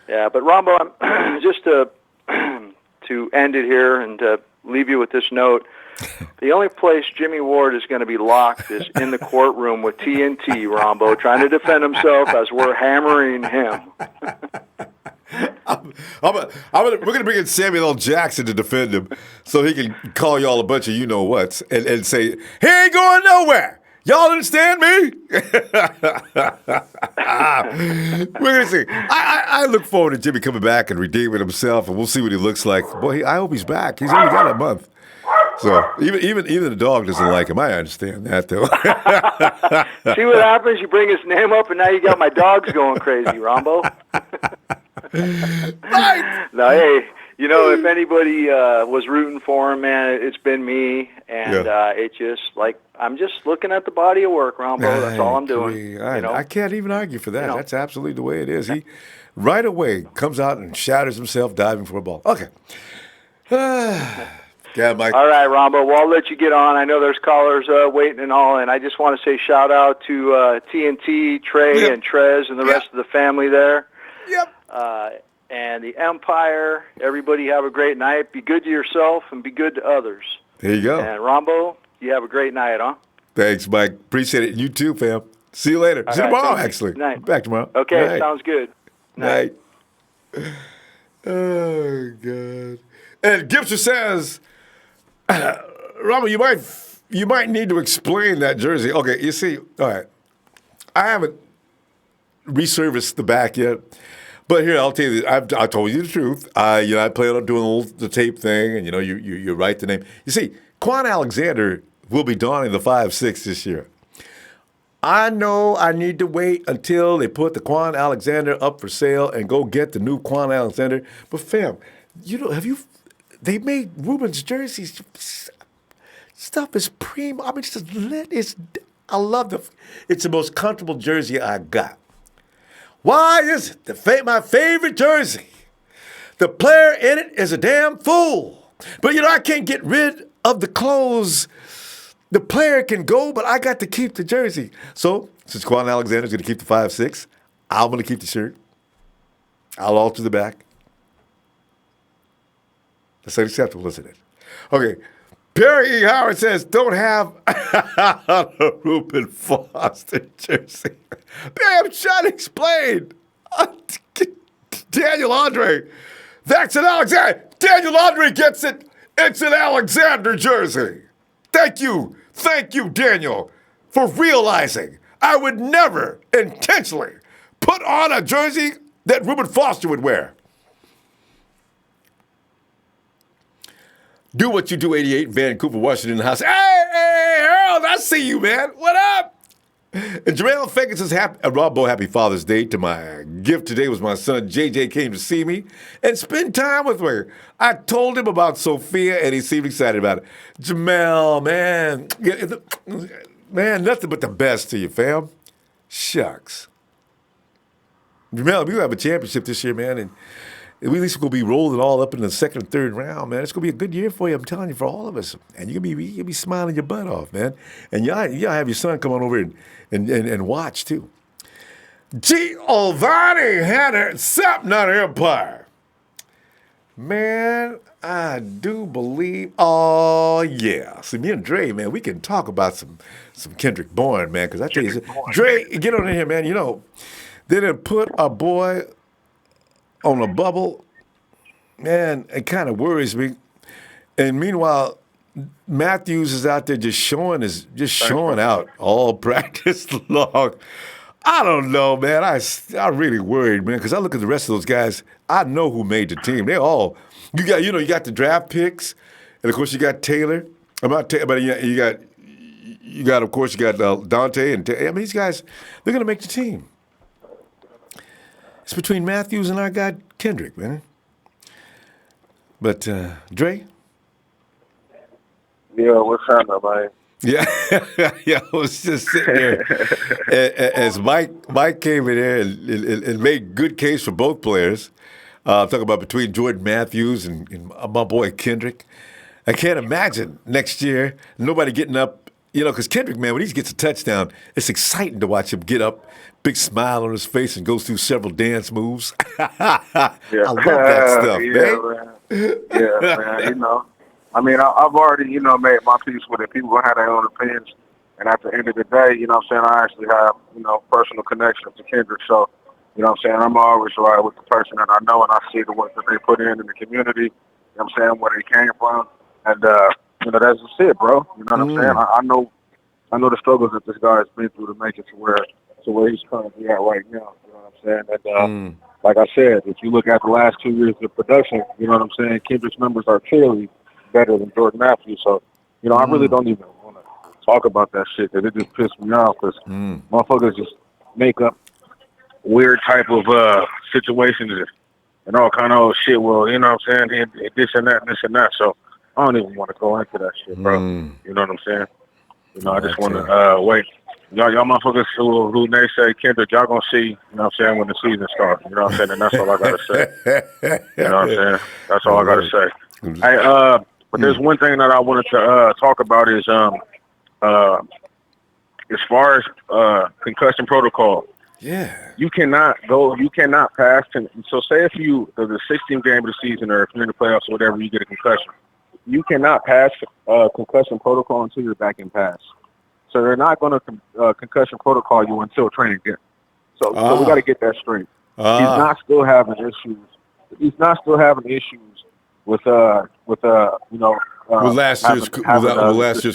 Yeah, but Ronbo, just to end it here and to leave you with this note. The only place Jimmy Ward is going to be locked is in the courtroom with TNT, Ronbo, trying to defend himself as we're hammering him. We're going to bring in Samuel L. Jackson to defend him so he can call y'all a bunch of you-know-whats and say, he ain't going nowhere. Y'all understand me? We're going to see. I look forward to Jimmy coming back and redeeming himself, and we'll see what he looks like. Boy, I hope he's back. He's only got a month. So even the dog doesn't like him. I understand that, though. See what happens? You bring his name up, and now you got my dogs going crazy, Ronbo. Right. No, hey, if anybody was rooting for him, man, it's been me. And it just, I'm just looking at the body of work, Ronbo. That's all I'm doing. I can't even argue for that. That's absolutely the way it is. He, right away, comes out and shatters himself diving for a ball. Okay. Yeah, Mike. All right, Ronbo. Well, I'll let you get on. I know there's callers waiting and all, and I just want to say shout out to TNT, Trey, and Trez, and the rest of the family there. Yep. And the Empire. Everybody have a great night. Be good to yourself and be good to others. There you go. And Ronbo, you have a great night, huh? Thanks, Mike. Appreciate it. You too, fam. See you later. See you tomorrow, actually. Night. Back tomorrow. Okay, night. Sounds good. Night. Oh, God. And Gibson says, Robert, you might need to explain that jersey. Okay, you see, all right. I haven't resurfaced the back yet, but here I'll tell you. I told you the truth. I plan on doing the tape thing, and you write the name. You see, Quan Alexander will be donning the 5'6" this year. I know I need to wait until they put the Quan Alexander up for sale and go get the new Quan Alexander. But fam, they made Ruben's jerseys. Stuff is primo. I mean, I love it's the most comfortable jersey I got. Why is it my favorite jersey? The player in it is a damn fool. But I can't get rid of the clothes. The player can go, but I got to keep the jersey. So, since Quan Alexander's going to keep the 5'6", I'm going to keep the shirt. I'll alter the back. That's unacceptable, isn't it? Okay. Perry E. Howard says, don't have a Reuben Foster jersey. I'm trying to explain. Daniel Andre. That's an Alexander. Daniel Andre gets it. It's an Alexander jersey. Thank you, Daniel, for realizing I would never intentionally put on a jersey that Reuben Foster would wear. Do what you do, 88, Vancouver, Washington, in the house. Hey, Harold, I see you, man. What up? And Jarrell Fagan says, Ronbo, happy Father's Day. To my gift today was my son, JJ, came to see me and spend time with me. I told him about Sophia, and he seemed excited about it. Jamel, man, nothing but the best to you, fam. Shucks. Jamel, we have a championship this year, man, and at least we're going to be rolling all up in the second and third round, man. It's going to be a good year for you, I'm telling you, for all of us. And you'll be smiling your butt off, man. And y'all have your son come on over and watch, too. Giovanni Hanner, something on Empire. Man, I do believe. Oh yeah. See, me and Dre, man, we can talk about some Kendrick Bourne, man. Because I tell you, Dre, get on in here, man. You know, they didn't put a boy on a bubble, man. It kind of worries me. And meanwhile, Matthews is out there just Thanks, showing man. out all practice long. I don't know, man. I really worried, man, because I look at the rest of those guys. I know who made the team. They all you got the draft picks, and of course you got Taylor. I'm not, but you got of course you got Dante and I mean these guys. They're gonna make the team. It's between Matthews and our guy Kendrick, man. But Dre, Yeah, what's happening, man? yeah, yeah, I was just sitting there as Mike came in there and made good case for both players. Talking about between Jordan Matthews and my boy Kendrick. I can't imagine next year nobody getting up, because Kendrick, man, when he gets a touchdown, it's exciting to watch him get up, big smile on his face, and goes through several dance moves. I Yeah, love that stuff, yeah, man. man. Yeah, man. I mean, I've already, made my peace with it. People gonna have their own opinions, and at the end of the day, I actually have, personal connections to Kendrick. So, I'm always right with the person that I know, and I see the work that they put in the community. Where they came from, and that's just it, bro. You know what I'm saying? I know the struggles that this guy has been through to make it to where he's currently at right now. You know what I'm saying? And like I said, if you look at the last 2 years of production, you know what I'm saying, Kendrick's numbers are clearly better than Jordan Matthews. So, I really don't even want to talk about that shit because it just pissed me off because motherfuckers just make up weird type of situations and all kind of old shit. Well, you know what I'm saying? And this and that and this and that. So I don't even want to go into that shit, bro. You know what I'm saying? I just want to wait. Y'all motherfuckers who they say Kendrick, y'all gonna see, you know what I'm saying, when the season starts. You know what I'm saying? And that's all I gotta say. You know what I'm saying? That's all I gotta say. Hey, but there's one thing that I wanted to talk about is as far as concussion protocol. Yeah. You cannot pass. So say if the 16th game of the season, or if you're in the playoffs or whatever, you get a concussion. You cannot pass concussion protocol until you're back in pass. So they're not going to concussion protocol you until training camp. So we got to get that straight. He's not still having issues. He's not still having issues with last year's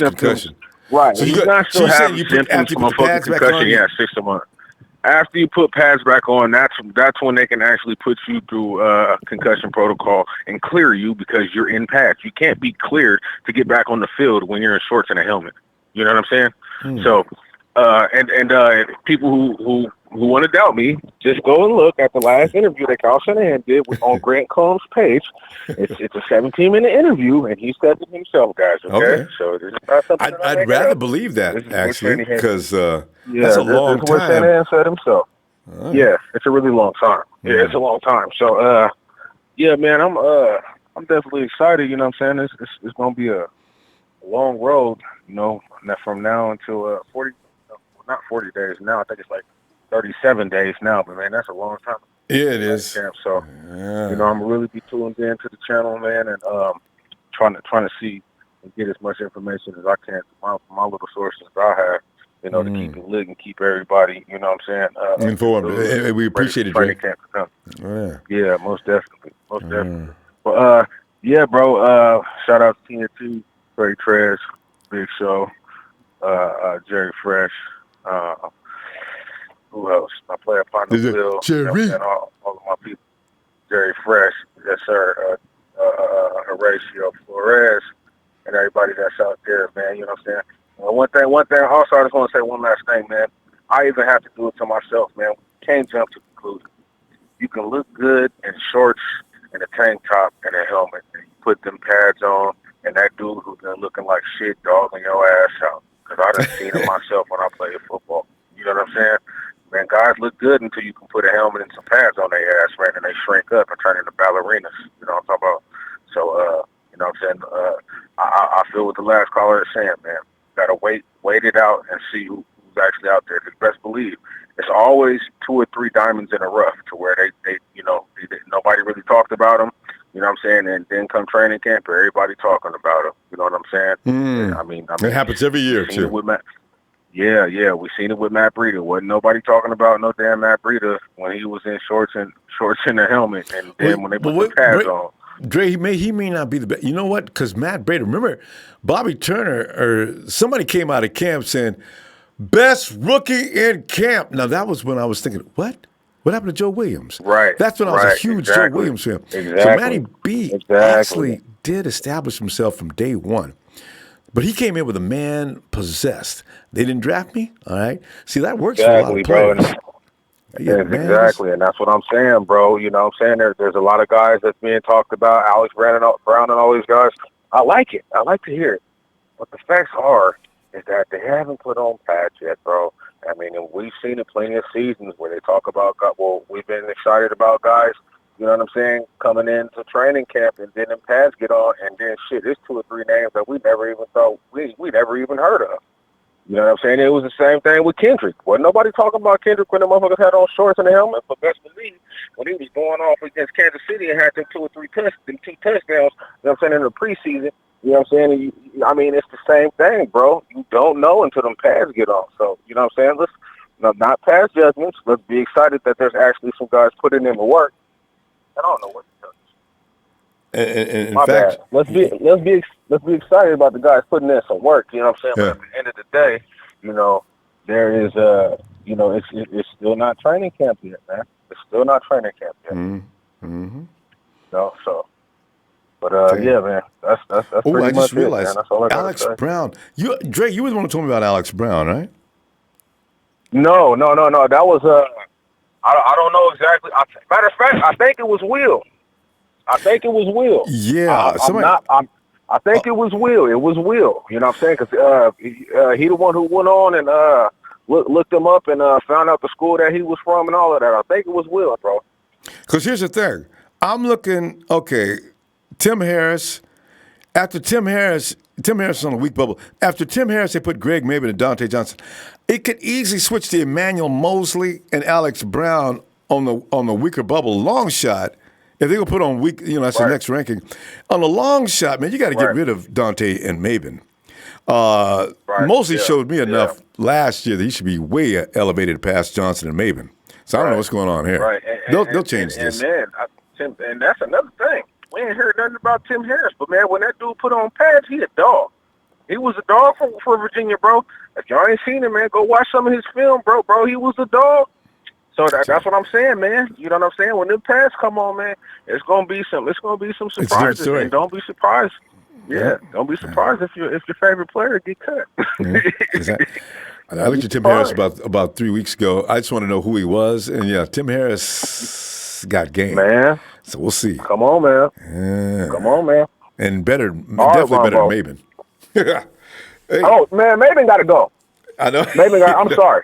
concussion. Right. So He's not still having symptoms after you from a put the fucking pads back concussion. on. Yeah, 6 months. After you put pads back on, that's when they can actually put you through a concussion protocol and clear you because you're in pads. You can't be cleared to get back on the field when you're in shorts and a helmet. You know what I'm saying? So, and people who want to doubt me, just go and look at the last interview that Kyle Shanahan did on Grant Combs' page. It's a 17-minute interview, and he said it himself, guys. Okay. So this is not something I'd rather believe that actually, because that's a long time. This is what Shanahan said himself. Yeah, it's a really long time. Yeah, it's a long time. So, yeah, man, I'm definitely excited. You know what I'm saying? It's gonna be a long road. From now until 40, not 40 days now. I think it's like 37 days now. But man, that's a long time. Yeah, it is. Camp. So, I'm gonna really be tuned in to the channel, man, and trying to see and get as much information as I can from my little sources that I have. To keep it lit and keep everybody, you know what I'm saying, informed. We appreciate it, Dre. Camp to come. Yeah, most definitely. But yeah, bro. Shout out to TNT, Trey Trez, Big Show, Jerry Fresh. Who else? My player partner Will. Jerry. All of my people. Jerry Fresh, yes sir. Horatio Flores, and everybody that's out there, man. You know what I'm saying? One thing. Also, I just want to say one last thing, man. I even have to do it to myself, man. Can't jump to conclusions. You can look good in shorts and a tank top and a helmet, and you put them pads on, and that dude who's been looking like shit dogging your ass out. Because I done seen it myself when I played football. You know what I'm saying? Man, guys look good until you can put a helmet and some pads on their ass, man, and they shrink up and turn into ballerinas. You know what I'm talking about? So, you know what I'm saying? I feel what the last caller is saying, man. Got to wait it out and see who's actually out there. Because best believe, it's always 2 or 3 diamonds in a rough to where they nobody really talked about them. You know what I'm saying? And then come training camp, everybody talking about him. You know what I'm saying? Mm. I mean, It happens every year, we've seen it too. with Matt. Yeah, we seen it with Matt Breida. Wasn't nobody talking about no damn Matt Breida when he was in shorts and a helmet, and then when they put the pads on. Dre, he may not be the best. You know what? Because Matt Breida, remember, Bobby Turner or somebody came out of camp saying, best rookie in camp. Now, that was when I was thinking, what? What happened to Joe Williams? Right. That's when I was a huge Joe Williams fan. Exactly. So Matty B actually did establish himself from day one. But he came in with a man possessed. They didn't draft me, all right? See, that works for a lot of players. Yeah, exactly, and that's what I'm saying, bro. You know what I'm saying? There's a lot of guys that's being talked about, Alex Brown and all these guys. I like it. I like to hear it. But the facts is that they haven't put on pads yet, bro. I mean, and we've seen it plenty of seasons where they talk about, well, we've been excited about guys, you know what I'm saying, coming into training camp, and then them pads get on, and then shit, there's 2 or 3 names that we never even thought we never even heard of. You know what I'm saying? It was the same thing with Kendrick. Wasn't nobody talking about Kendrick when the motherfuckers had on shorts and a helmet, but best believe when he was going off against Kansas City and had them 2 or 3 2 touchdowns, you know what I'm saying, in the preseason, you know what I'm saying? I mean, it's the same thing, bro. You don't know until them pads get on. So, you know what I'm saying? Let's not pass judgments. Let's be excited that there's actually some guys putting in the work. I don't know what to tell you. And in My fact, bad. Let's be excited about the guys putting in some work. You know what I'm saying? Yeah. But at the end of the day, you know, there is it's still not training camp yet, man. It's still not training camp yet. Mm-hmm. No, so. But yeah, man, that's pretty I much just realized it, man. That's all I gotta Alex say. Brown. Dre, you were the one who told me about Alex Brown, right? No. That was I don't know exactly. Matter of fact, I think it was Will. Yeah, I think it was Will. It was Will. You know what I'm saying? Because he the one who went on and looked him up and found out the school that he was from and all of that. I think it was Will, bro. Because here's the thing. I'm looking, okay, Tim Harris. After Tim Harris is on a weak bubble. After Tim Harris, they put Greg Maben and Dante Johnson. It could easily switch to Emmanuel Mosley and Alex Brown on the weaker bubble long shot. If they're going to put on weak, that's the next ranking. On the long shot, man, you got to get rid of Dante and Maben. Mosley showed me enough last year that he should be way elevated past Johnson and Maben. So I don't know what's going on here. Right. They'll change this. And man, and that's another thing. We ain't heard nothing about Tim Harris, but man, when that dude put on pads, he a dog. He was a dog for Virginia, bro. If y'all ain't seen him, man, go watch some of his film, bro. He was a dog. So that's what I'm saying, man. You know what I'm saying? When them pads come on, man, it's gonna be some surprises. And don't be surprised. Yeah, don't be surprised if your favorite player get cut. Exactly. I looked at Tim Harris about 3 weeks ago. I just want to know who he was, and yeah, Tim Harris got game, man. So we'll see. Come on, man. Yeah. Come on, man. And definitely better than Maben. Hey. Oh man, Maben got to go. I know. I'm sorry.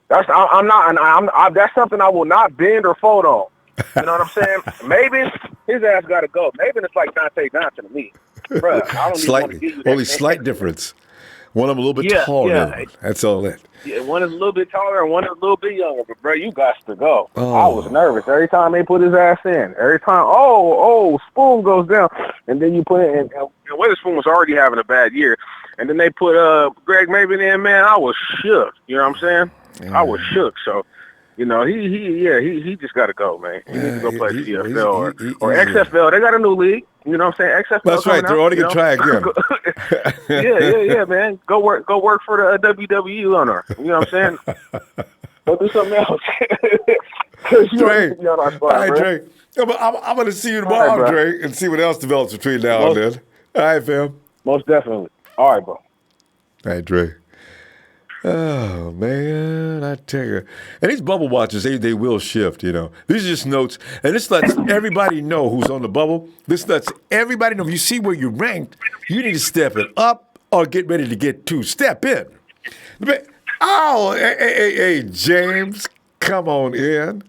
That's that's something I will not bend or fold on. You know what I'm saying? Maben, his ass got to go. Maben is like Dante Johnson to me, bro. I don't even want to give you that. Only slight difference. One of them a little bit taller. Yeah. That's all that. Yeah, one is a little bit taller and one is a little bit younger. But bro, you got to go. Oh. I was nervous every time they put his ass in. Every time, Spoon goes down, and then you put it in. And Witherspoon was already having a bad year, and then they put Greg Maben in. Man, I was shook. You know what I'm saying? I was shook. So, you know, he just got to go, man. He needs to go play CFL or XFL. They got a new league. You know what I'm saying? XFL. That's right. They're already gonna try again. yeah, man. Go work for the WW owner. You know what I'm saying? Go do something else. Dre, all right, Dre. I'm gonna see you tomorrow, right, Dre, and see what else develops between now and then. All right, fam. Most definitely. All right, bro. All right, Dre. Oh, man, I tell you. And these bubble watchers, they will shift, you know. These are just notes. And this lets everybody know who's on the bubble. This lets everybody know if you see where you're ranked, you need to step it up or get ready to get 2. Step in. Oh, hey, James, come on in.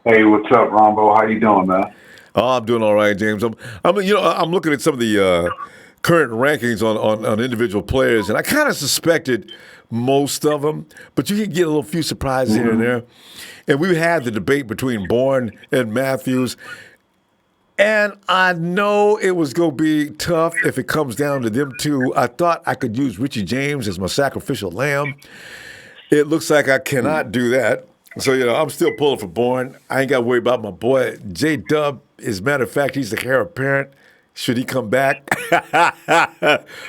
Hey, what's up, Ronbo? How you doing, man? Oh, I'm doing all right, James. I'm looking at some of the current rankings on individual players, and I kind of suspected most of them, but you can get a little few surprises here and there. And we had the debate between Bourne and Matthews. And I know it was going to be tough if it comes down to them two. I thought I could use Richie James as my sacrificial lamb. It looks like I cannot do that. So, I'm still pulling for Bourne. I ain't got to worry about my boy J-Dub. As a matter of fact, he's the heir apparent. Should he come back?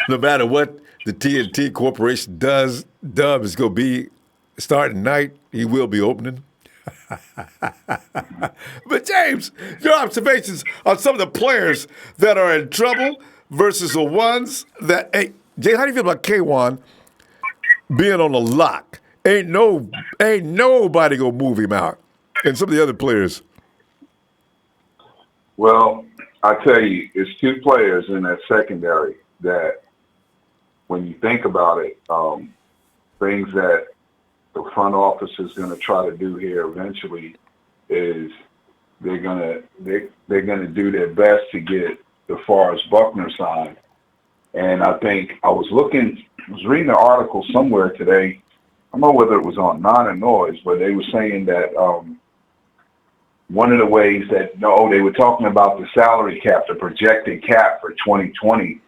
No matter what the TNT Corporation does, Dub is going to be starting tonight. He will be opening. But James, your observations on some of the players that are in trouble versus the ones that, hey, James, how do you feel about K1 being on the lock? Ain't nobody gonna move him out. And some of the other players. Well, I tell you, it's two players in that secondary that, when you think about it, things that the front office is going to try to do here eventually is they're going to do their best to get DeForest Buckner signed. And I think I was reading an article somewhere today. I don't know whether it was on Nine and Noise, but they were saying that one of the ways that they were talking about the salary cap, the projected cap for 2020,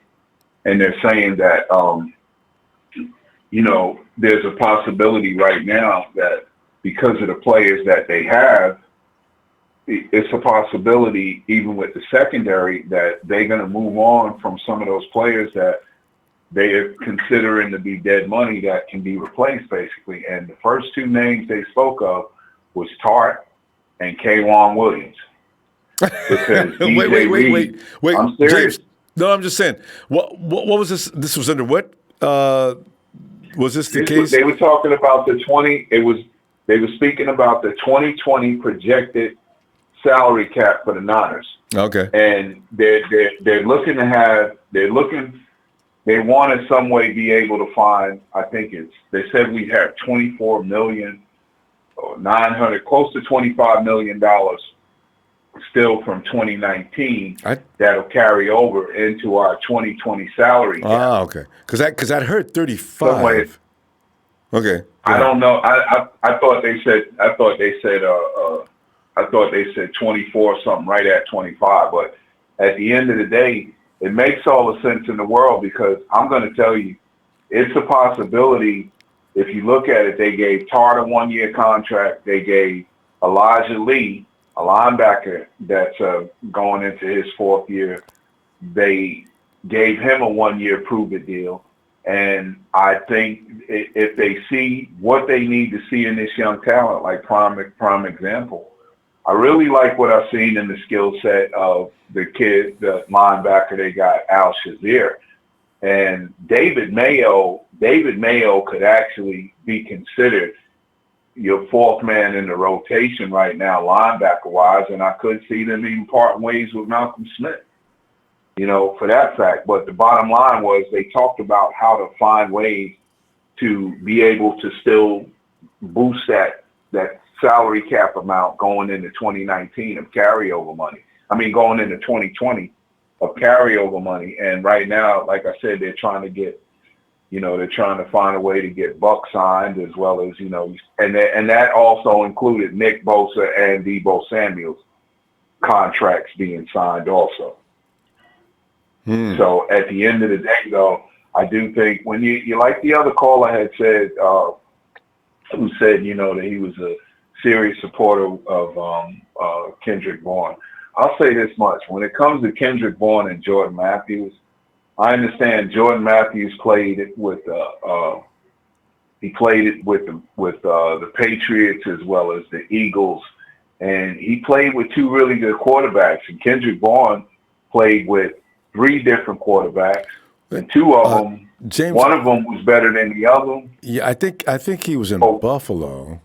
and they're saying that there's a possibility right now that because of the players that they have, it's a possibility even with the secondary that they're going to move on from some of those players that they are considering to be dead money that can be replaced, basically. And the first two names they spoke of was Tart and K'Wan Williams. Because wait. I'm serious. James, no, I'm just saying. What was this? This was under what? Was this the case? They were talking about the 20. They were speaking about the 2020 projected salary cap for the Niners. Okay. And they're looking to have. They wanted some way to be able to find. I think they said we have 24 million or 900, close to $25 million still from 2019 that'll carry over into our 2020 salary cap. Ah, okay. Because I heard 35. Okay. I don't know. I thought they said 24 something, right at 25. But at the end of the day, it makes all the sense in the world because I'm going to tell you, it's a possibility. If you look at it, they gave Tart a 1-year contract. They gave Elijah Lee, a linebacker that's going into his 4th year. They gave him a 1-year prove-it deal. And I think if they see what they need to see in this young talent, like prime example, I really like what I've seen in the skill set of the kid, the linebacker they got, Al Shazier. And David Mayo could actually be considered your 4th man in the rotation right now, linebacker-wise, and I could see them even parting ways with Malcolm Smith, for that fact. But the bottom line was they talked about how to find ways to be able to still boost that salary cap amount going into 2019 of carryover money. I mean, going into 2020 of carryover money. And right now, like I said, they're trying to find a way to get Buck signed as well as, and that also included Nick Bosa and Deebo Samuel's contracts being signed also. So at the end of the day, though, I do think when you like the other caller had said, who said, that he was a serious supporter of Kendrick Bourne. I'll say this much. When it comes to Kendrick Bourne and Jordan Matthews, I understand Jordan Matthews played it with the Patriots as well as the Eagles, and he played with 2 really good quarterbacks. And Kendrick Bourne played with 3 different quarterbacks, and 2 of them, James, one of them was better than the other. Yeah, I think he was in Buffalo.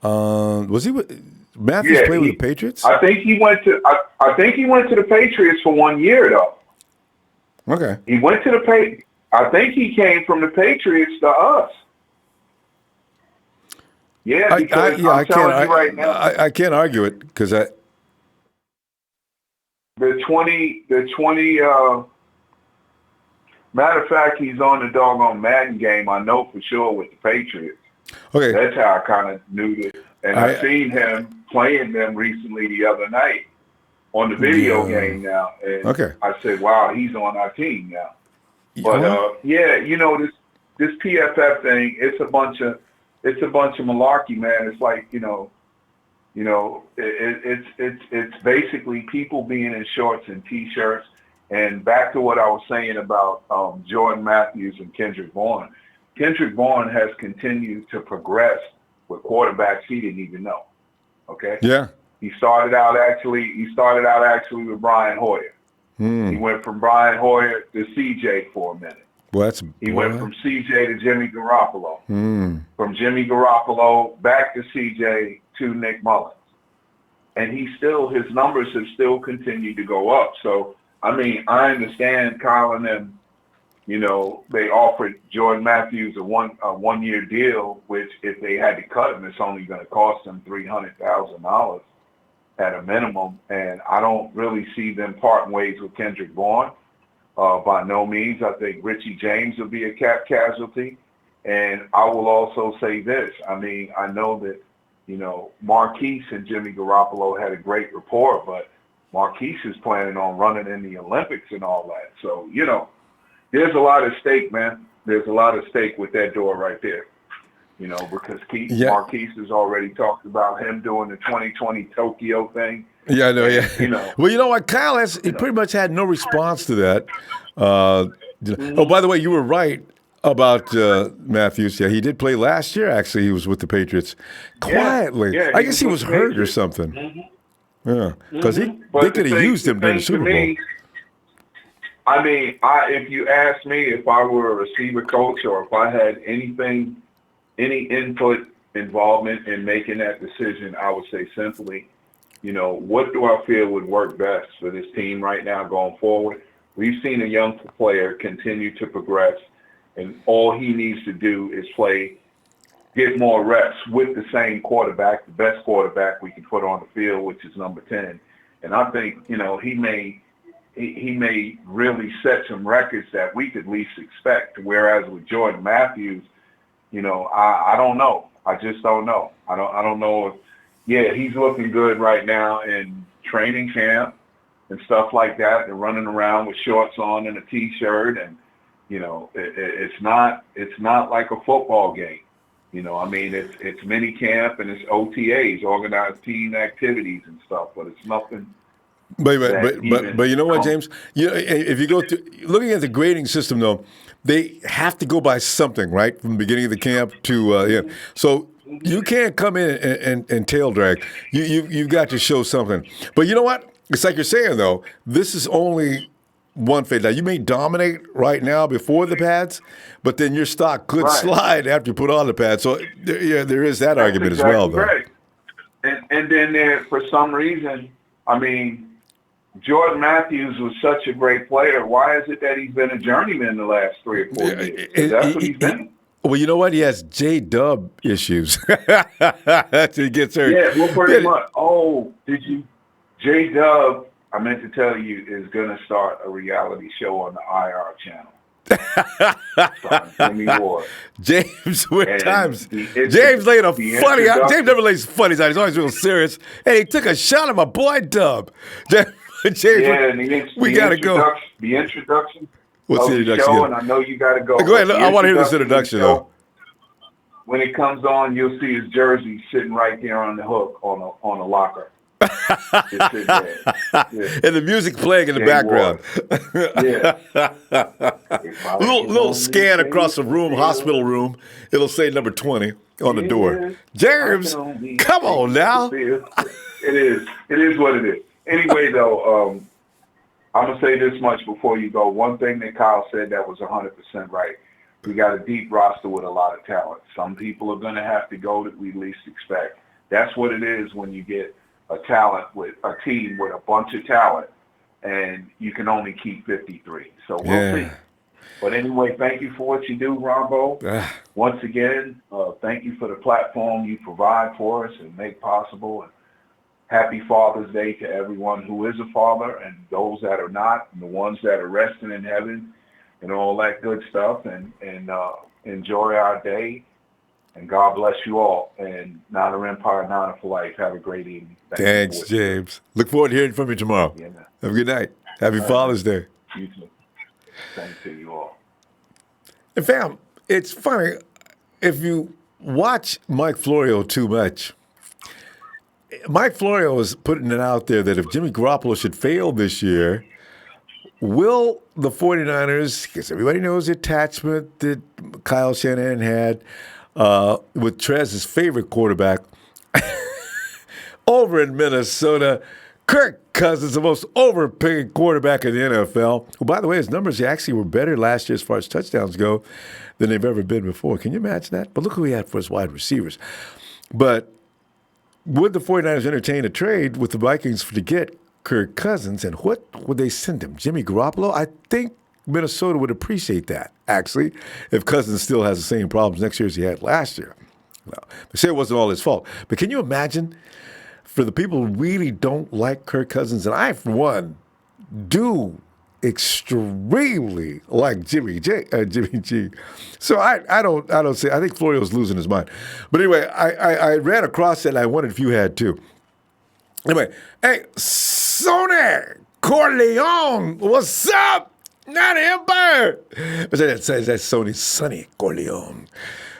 Was he with Matthews? Played with the Patriots? I think he went to the Patriots for 1 year though. Okay. He went to the Patriots. I think he came from the Patriots to us. Yeah, because I'm telling you right now. I can't argue it because the 20 matter of fact, he's on the doggone Madden game, I know for sure, with the Patriots. Okay. That's how I kind of knew this. And I've seen him playing them recently the other night on the video Yeah. game now, and Okay. I said, "Wow, he's on our team now." But Uh-huh. yeah, this PFF thing, it's a bunch of malarkey, man. It's like it's basically people being in shorts and t-shirts. And back to what I was saying about Jordan Matthews and Kendrick Bourne. Kendrick Bourne has continued to progress with quarterbacks he didn't even know. Okay, Yeah. he started out actually with Brian Hoyer. He went from Brian Hoyer to CJ for a minute. Well, that's He went from CJ to Jimmy Garoppolo. Hmm. From Jimmy Garoppolo back to CJ to Nick Mullins. And his numbers have still continued to go up. So, I mean, I understand Kyle and them, they offered Jordan Matthews a one-year deal, which if they had to cut him, it's only going to cost them $300,000 at a minimum. And I don't really see them parting ways with Kendrick Bourne. By no means. I think Richie James will be a cap casualty. And I will also say this. I mean, I know that, Marquise and Jimmy Garoppolo had a great rapport, but Marquise is planning on running in the Olympics and all that. So, there's a lot at stake, man. There's a lot at stake with that door right there. Because Marquise has already talked about him doing the 2020 Tokyo thing. Yeah, I know. And, Yeah. Well, you know what? Kyle he pretty much had no response to that. Oh, by the way, you were right about Matthews. Yeah, he did play last year. Actually, he was with the Patriots quietly. Yeah, I guess he was with the hurt or Patriots. something. Mm-hmm. Yeah, because they But could have used him during the Super Bowl. I mean, if you ask me if I were a receiver coach or if I had any input, involvement in making that decision, I would say simply, what do I feel would work best for this team right now going forward? We've seen a young player continue to progress, and all he needs to do is get more reps with the same quarterback, the best quarterback we can put on the field, which is number 10. And I think, he may really set some records that we could least expect. Whereas with Jordan Matthews, I don't know. I just don't know. I don't know if, he's looking good right now in training camp and stuff like that. They're running around with shorts on and a t-shirt, and it's not like a football game. I mean, it's minicamp and it's OTAs, organized team activities and stuff, but it's nothing. But you know what, James? If you go to looking at the grading system, though, they have to go by something, right, from the beginning of the camp to So you can't come in and tail drag. You've got to show something. But you know what? It's like you're saying, though. This is only one phase. Now, you may dominate right now before the pads, but then your stock could slide after you put on the pads. So there is that argument as well, though. Right. And then there, for some reason, I mean, Jordan Matthews was such a great player. Why is it that he's been a journeyman the last 3 or 4 years? That's what he's been. Well, you know what? He has J-Dub issues. That's he gets hurt. Yeah, well, pretty much. Oh, did you? J-Dub, I meant to tell you, is going to start a reality show on the IR channel. James, with times. James laid a funny. James never lays funnies out. He's always real serious. And he took a shot at my boy Dub. James, we gotta go. The introduction. What's the introduction? Show, and I know you gotta go. Go ahead. I want to hear this introduction though. When it comes on, you'll see his jersey sitting right there on the hook on a locker. Just sitting there. Yeah. And the music playing in the background. Yeah. little scan across the room, hospital room. It'll say number 20 on the door. James, come on now. It is what it is. Anyway, though, I'm going to say this much before you go. One thing that Kyle said that was 100% right. We got a deep roster with a lot of talent. Some people are going to have to go that we least expect. That's what it is when you get a team with a bunch of talent, and you can only keep 53. So we'll see. But anyway, thank you for what you do, Ronbo. Once again, thank you for the platform you provide for us and make possible. And happy Father's Day to everyone who is a father and those that are not, and the ones that are resting in heaven and all that good stuff. And enjoy our day. And God bless you all. And Niner Empire, Niner for life. Have a great evening. Thanks, James. Look forward to hearing from you tomorrow. Yeah, man. Have a good night. Happy Father's Day. You too. Same to you all. And fam, it's funny. If you watch Mike Florio too much, Mike Florio is putting it out there that if Jimmy Garoppolo should fail this year, will the 49ers, because everybody knows the attachment that Kyle Shanahan had with Trez's favorite quarterback over in Minnesota, Kirk Cousins, the most overpaid quarterback in the NFL, who, by the way, his numbers actually were better last year as far as touchdowns go than they've ever been before. Can you imagine that? But look who he had for his wide receivers. But would the 49ers entertain a trade with the Vikings to get Kirk Cousins, and what would they send him? Jimmy Garoppolo? I think Minnesota would appreciate that, actually, if Cousins still has the same problems next year as he had last year. No, they say it wasn't all his fault. But can you imagine, for the people who really don't like Kirk Cousins, and I, for one, do extremely like Jimmy G. So I don't say, I think Florio's losing his mind. But anyway, I ran across that, and I wondered if you had too. Anyway, hey, Sonny Corleone, what's up? Not Empire. That's Sonny Corleone.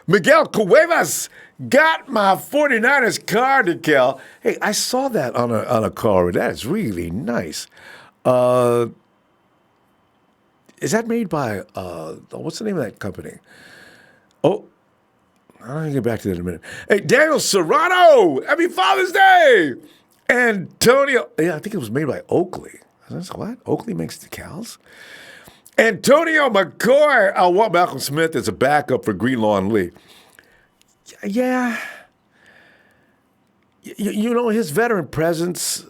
Miguel Cuevas got my 49ers car decal. Hey, I saw that on a car. That is really nice. Is that made by, what's the name of that company? Oh, I'll get back to that in a minute. Hey, Daniel Serrano, happy Father's Day. Antonio, yeah, I think it was made by Oakley. That's what? Oakley makes decals? Antonio McCoy, I want Malcolm Smith as a backup for Greenlaw Lee. Yeah. You know, his veteran presence,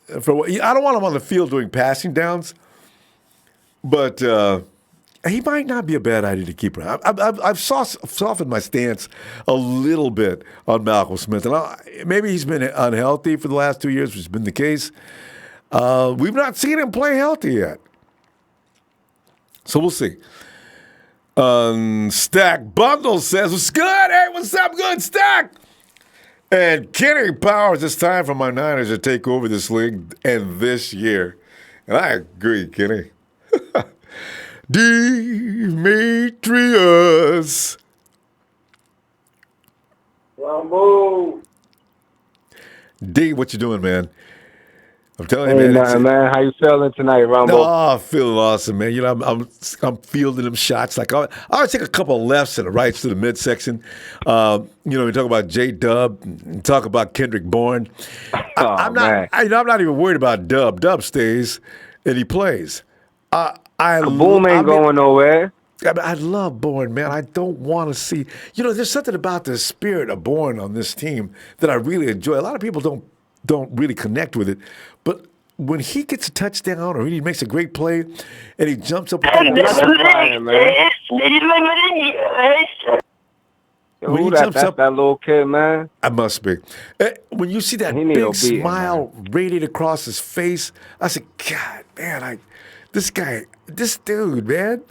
I don't want him on the field doing passing downs, but he might not be a bad idea to keep around. I've softened my stance a little bit on Malcolm Smith. And maybe he's been unhealthy for the last 2 years, which has been the case. We've not seen him play healthy yet. So we'll see. Stack Bundle says, what's good? Hey, what's up, good Stack? And Kenny Powers, it's time for my Niners to take over this league and this year. And I agree, Kenny. Demetrius. Ronbo. D, what you doing, man? I'm telling you, Hey, man. man, how you feeling tonight, Ronbo? Oh, feeling awesome, man. You know, I'm fielding them shots. Like I always take a couple of lefts and a rights to the midsection. We talk about J-Dub and talk about Kendrick Bourne. I'm not even worried about Dub. Dub stays and he plays. Boom ain't going nowhere. I love Bourne, man. I don't want to see. There's something about the spirit of Bourne on this team that I really enjoy. A lot of people don't really connect with it, but when he gets a touchdown or he makes a great play and he jumps up, That little kid, man. I must be. When you see that big smile radiate across his face, I said, God, man, this dude, man.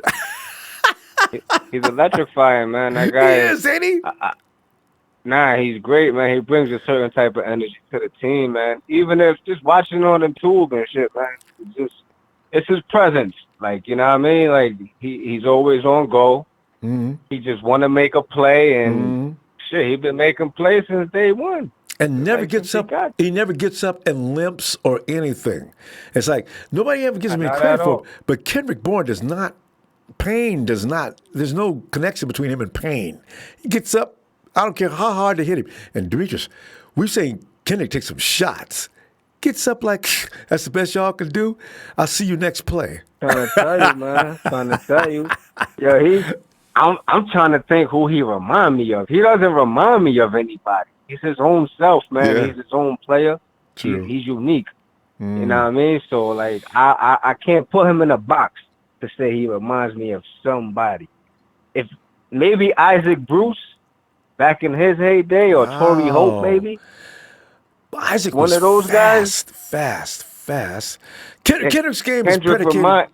He's electrifying, man. That guy He is, ain't he? Nah, he's great, man. He brings a certain type of energy to the team, man. Even if just watching on them tube and shit, man. It's his presence. Like, you know what I mean? Like, he's always on go. Mm-hmm. He just want to make a play, and shit, he been making plays since day one. And never gets up. He never gets up and limps or anything. It's like nobody ever gives him any credit for it. But Kendrick Bourne does not. Pain does not. There's no connection between him and pain. He gets up. I don't care how hard they hit him. And Demetrius, we're saying Kendrick takes some shots. Gets up like, that's the best y'all can do. I'll see you next play. Trying to tell you, man. Trying to tell you. Yo, I'm trying to think who he remind me of. He doesn't remind me of anybody. He's his own self, man. Yeah. He's his own player. True. He's unique. You know what I mean? So, like, I can't put him in a box to say he reminds me of somebody. If maybe Isaac Bruce back in his heyday, or Torrey Hope, maybe. Isaac one was of those guys. Fast. Kendrick's game is predicated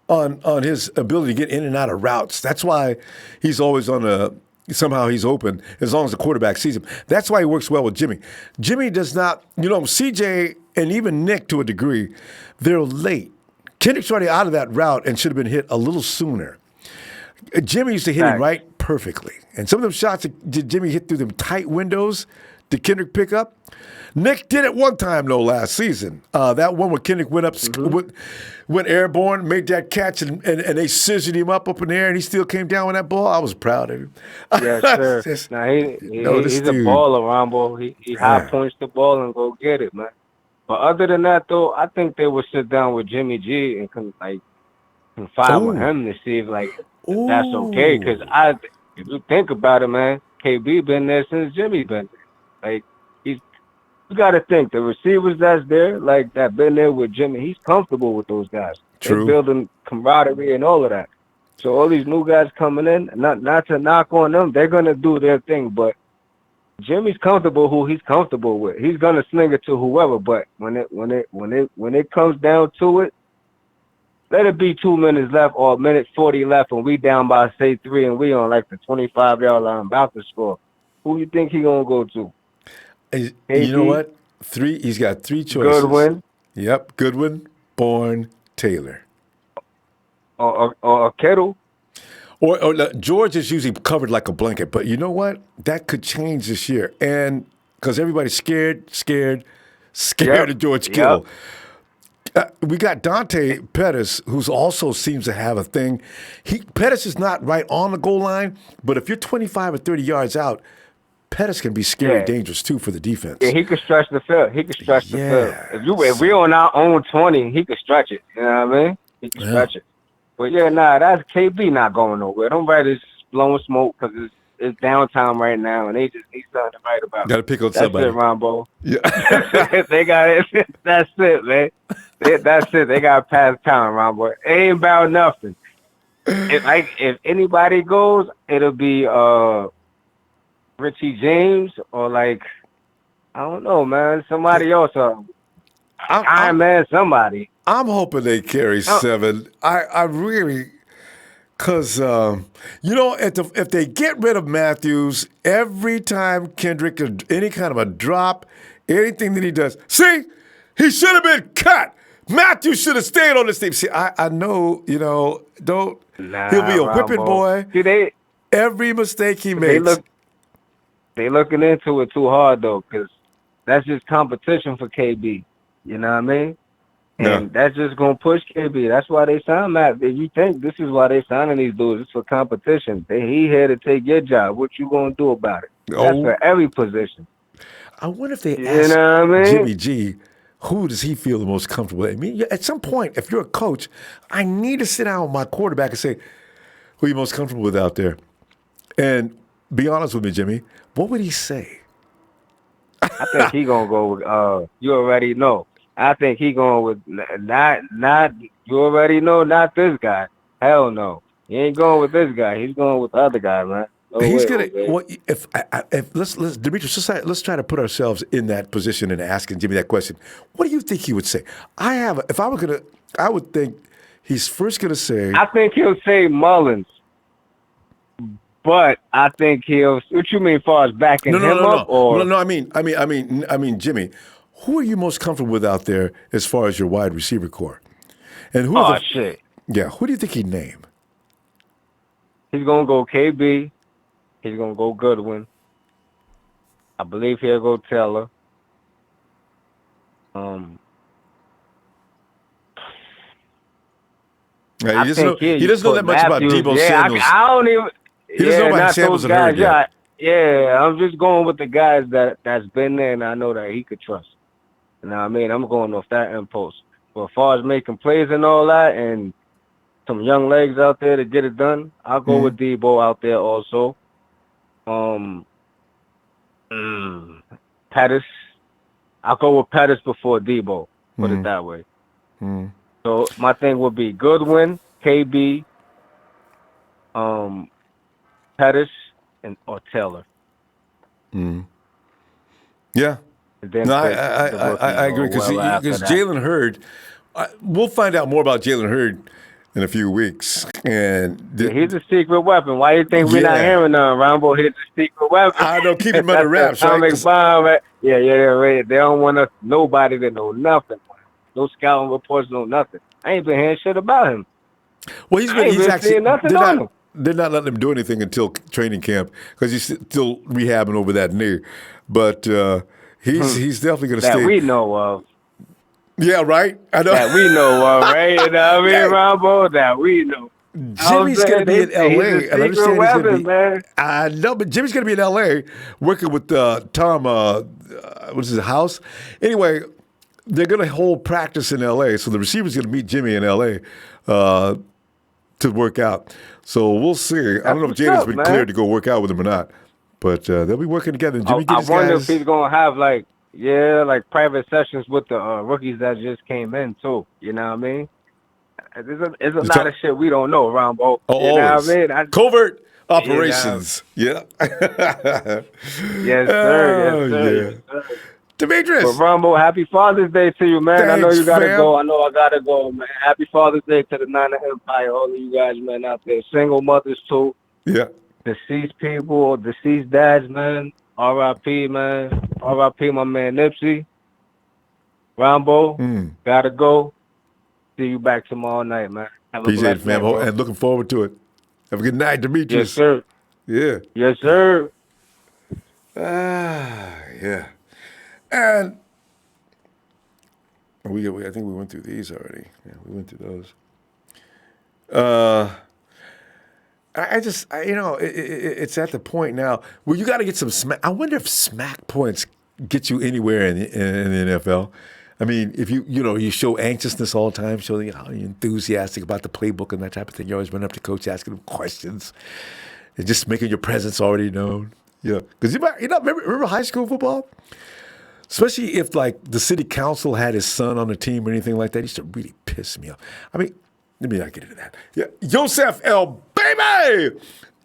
on his ability to get in and out of routes. That's why he's always on somehow he's open as long as the quarterback sees him. That's why he works well with Jimmy. Jimmy does not, CJ and even Nick to a degree, they're late. Kendrick's already out of that route and should have been hit a little sooner. Jimmy used to hit him right perfectly. And some of them shots that Jimmy hit through them tight windows did Kendrick pick up. Nick did it one time, though, last season. That one where Kendrick went up, went airborne, made that catch, and they scissored him up in the air, and he still came down with that ball. I was proud of him. Yes, sir. Now, he's a baller, Ronbo. He high points the ball and go get it, man. But other than that, though, I think they would sit down with Jimmy G and confide with him to see if that's okay. Because if you think about it, man, KB been there since Jimmy been there. You got to think the receivers that's there, that been there with Jimmy, he's comfortable with those guys. True. They're building camaraderie and all of that. So all these new guys coming in, not to knock on them, they're gonna do their thing. But Jimmy's comfortable who he's comfortable with. He's gonna sling it to whoever. But when it comes down to it, let it be 2 minutes left or a minute 40 left, and we down by say 3, and we on the 25-yard line about to score. Who you think he gonna go to? You know what? He's got 3 choices. Goodwin. Yep, Goodwin, Bourne, Taylor. Or Kittle. Or George is usually covered like a blanket. But you know what? That could change this year. And because everybody's scared of George Kittle. We got Dante Pettis, who also seems to have a thing. Pettis is not right on the goal line, but if you're 25 or 30 yards out, Pettis can be scary dangerous, too, for the defense. Yeah, he could stretch the field. The field. If we're on our own 20, he could stretch it. You know what I mean? He can stretch it. But, that's KB not going nowhere. Them writers blowing smoke because it's downtime right now, and he's something to write about. Got to pick on somebody. That's it, Ronbo. Yeah. They got it. That's it, man. That's it. They got to pass time, Ronbo. It ain't about nothing. If anybody goes, it'll be Richie James or I don't know, man. Somebody else. Iron Man, somebody. I'm hoping they carry 7. I really, because, if they get rid of Matthews, every time Kendrick, any kind of a drop, anything that he does, see, he should have been cut. Matthews should have stayed on this team. See, I know, he'll be a whipping boy. See, every mistake he makes. They looking into it too hard, though, because that's just competition for KB. You know what I mean? And that's just going to push KB. That's why they signed Matt. If you think this is why they signing these dudes, it's for competition. He here to take your job. What you going to do about it? That's for every position. I wonder if they ask Jimmy G, who does he feel the most comfortable with? I mean, at some point, if you're a coach, I need to sit down with my quarterback and say, who are you most comfortable with out there? And be honest with me, Jimmy, what would he say? I think he going to go with, you already know. I think he going with not you already know, not this guy. Hell no. He ain't going with this guy. He's going with the other guy, man. He's gonna. Well, if let's Demetrius, let's try to put ourselves in that position and asking Jimmy that question. What do you think he would say? I would think he's first gonna say. I think he'll say Mullins, but I think he'll. What you mean, as far as backing him up? Or no. I mean, Jimmy. Who are you most comfortable with out there as far as your wide receiver core? And who? Shit. Yeah, who do you think he'd name? He's gonna go KB. He's gonna go Goodwin. I believe he'll go Taylor. Yeah, he doesn't know that much about Deebo Samuels. I don't even. He doesn't know about Samuels and Hurd yet. Yeah, I'm just going with the guys that's been there, and I know that he could trust. You know what I mean? I'm going off that impulse. But as far as making plays and all that, and some young legs out there to get it done, I'll go with Deebo out there also. Pettis. I'll go with Pettis before Deebo. Put it that way. So my thing would be Goodwin, KB, Pettis, or Taylor. Yeah. No, I agree because Jalen Hurd. We'll find out more about Jalen Hurd in a few weeks. And He's a secret weapon. Why do you think we're not Yeah. hearing Ronbo? He's a secret weapon. I know, keep him under wraps, That's the right? atomic bomb, right? Yeah, right. They don't want nobody to know nothing. No scouting reports, no nothing. I ain't been hearing shit about him. Well, he's actually seeing nothing on him. They're not letting him do anything until training camp because he's still rehabbing over that knee. But he's definitely going to stay. That we know of. Yeah, right? I know. That we know of, right? You know what I mean, Ronbo? That we know. Jimmy's going to be in L.A. He's a secret weapon, man. I know, but Jimmy's going to be in L.A. working with Tom, what's his house? Anyway, they're going to hold practice in L.A., so the receiver's going to meet Jimmy in L.A. To work out. So we'll see. I don't know if Jaden's been cleared to go work out with him or not, but they'll be working together. And Jimmy I wonder if he's going to have, like private sessions with the rookies that just came in, too. You know what I mean? There's a lot of shit we don't know, Ronbo. Oh, you know always. what I mean? Covert operations. Yeah. Yes, sir. Yes, sir. Demetrius. But Ronbo, happy Father's Day to you, man. Thanks, I know you gotta fam. go. I know I gotta go, man. Happy Father's Day to the Niner Empire, all of you guys, man, out there. Single mothers too. Yeah. Deceased people, deceased dads, man. R.I.P., man. R.I.P. my man Nipsey. Ronbo, gotta go. See you back tomorrow night, man. Have a Appreciate it, blessed night, fam. bro. And looking forward to it. Have a good night, Demetrius. Yes, sir. Yeah. Yes, sir. Yeah. And I think we went through these already. Yeah, we went through those. It's at the point now where you got to get some smack. I wonder if smack points get you anywhere in the NFL. I mean, if you show anxiousness all the time, show how you're enthusiastic about the playbook and that type of thing. You always run up to coach asking him questions and just making your presence already known. Yeah, because remember high school football? Especially if, like, the city council had his son on the team or anything like that, it used to really piss me off. I mean, let me not get into that. Yeah, Yosef El Baby!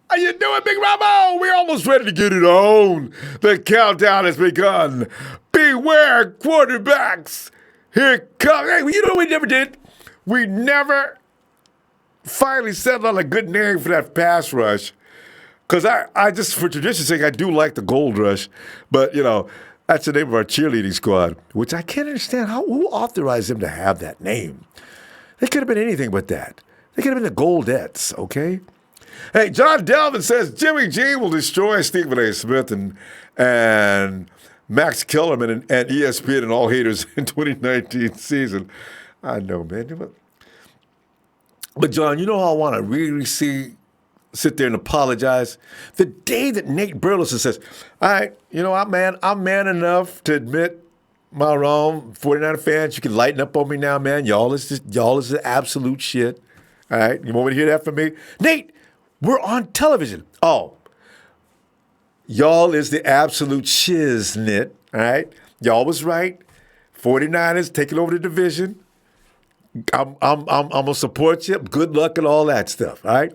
How you doing, Big Rambo? We're almost ready to get it on. The countdown has begun. Beware, quarterbacks. Here it comes. Hey, you know what we never did? We never finally settled on a good name for that pass rush. Because I just, for tradition's sake, I do like the Gold Rush. But, that's the name of our cheerleading squad, which I can't understand. Who authorized them to have that name? They could have been anything but that. They could have been the Goldettes, okay? Hey, John Delvin says Jimmy G will destroy Stephen A. Smith and Max Kellerman and ESPN and all haters in 2019 season. I know, man. But, John, you know how I want to really sit there and apologize? The day that Nate Burleson says, all right, I'm man enough to admit my wrong. 49er fans, you can lighten up on me now, man. Y'all is the absolute shit. All right, you want me to hear that from me? Nate, we're on television. Oh, y'all is the absolute shiznit. All right, y'all was right. 49ers taking over the division. I'm gonna support you. Good luck and all that stuff. All right.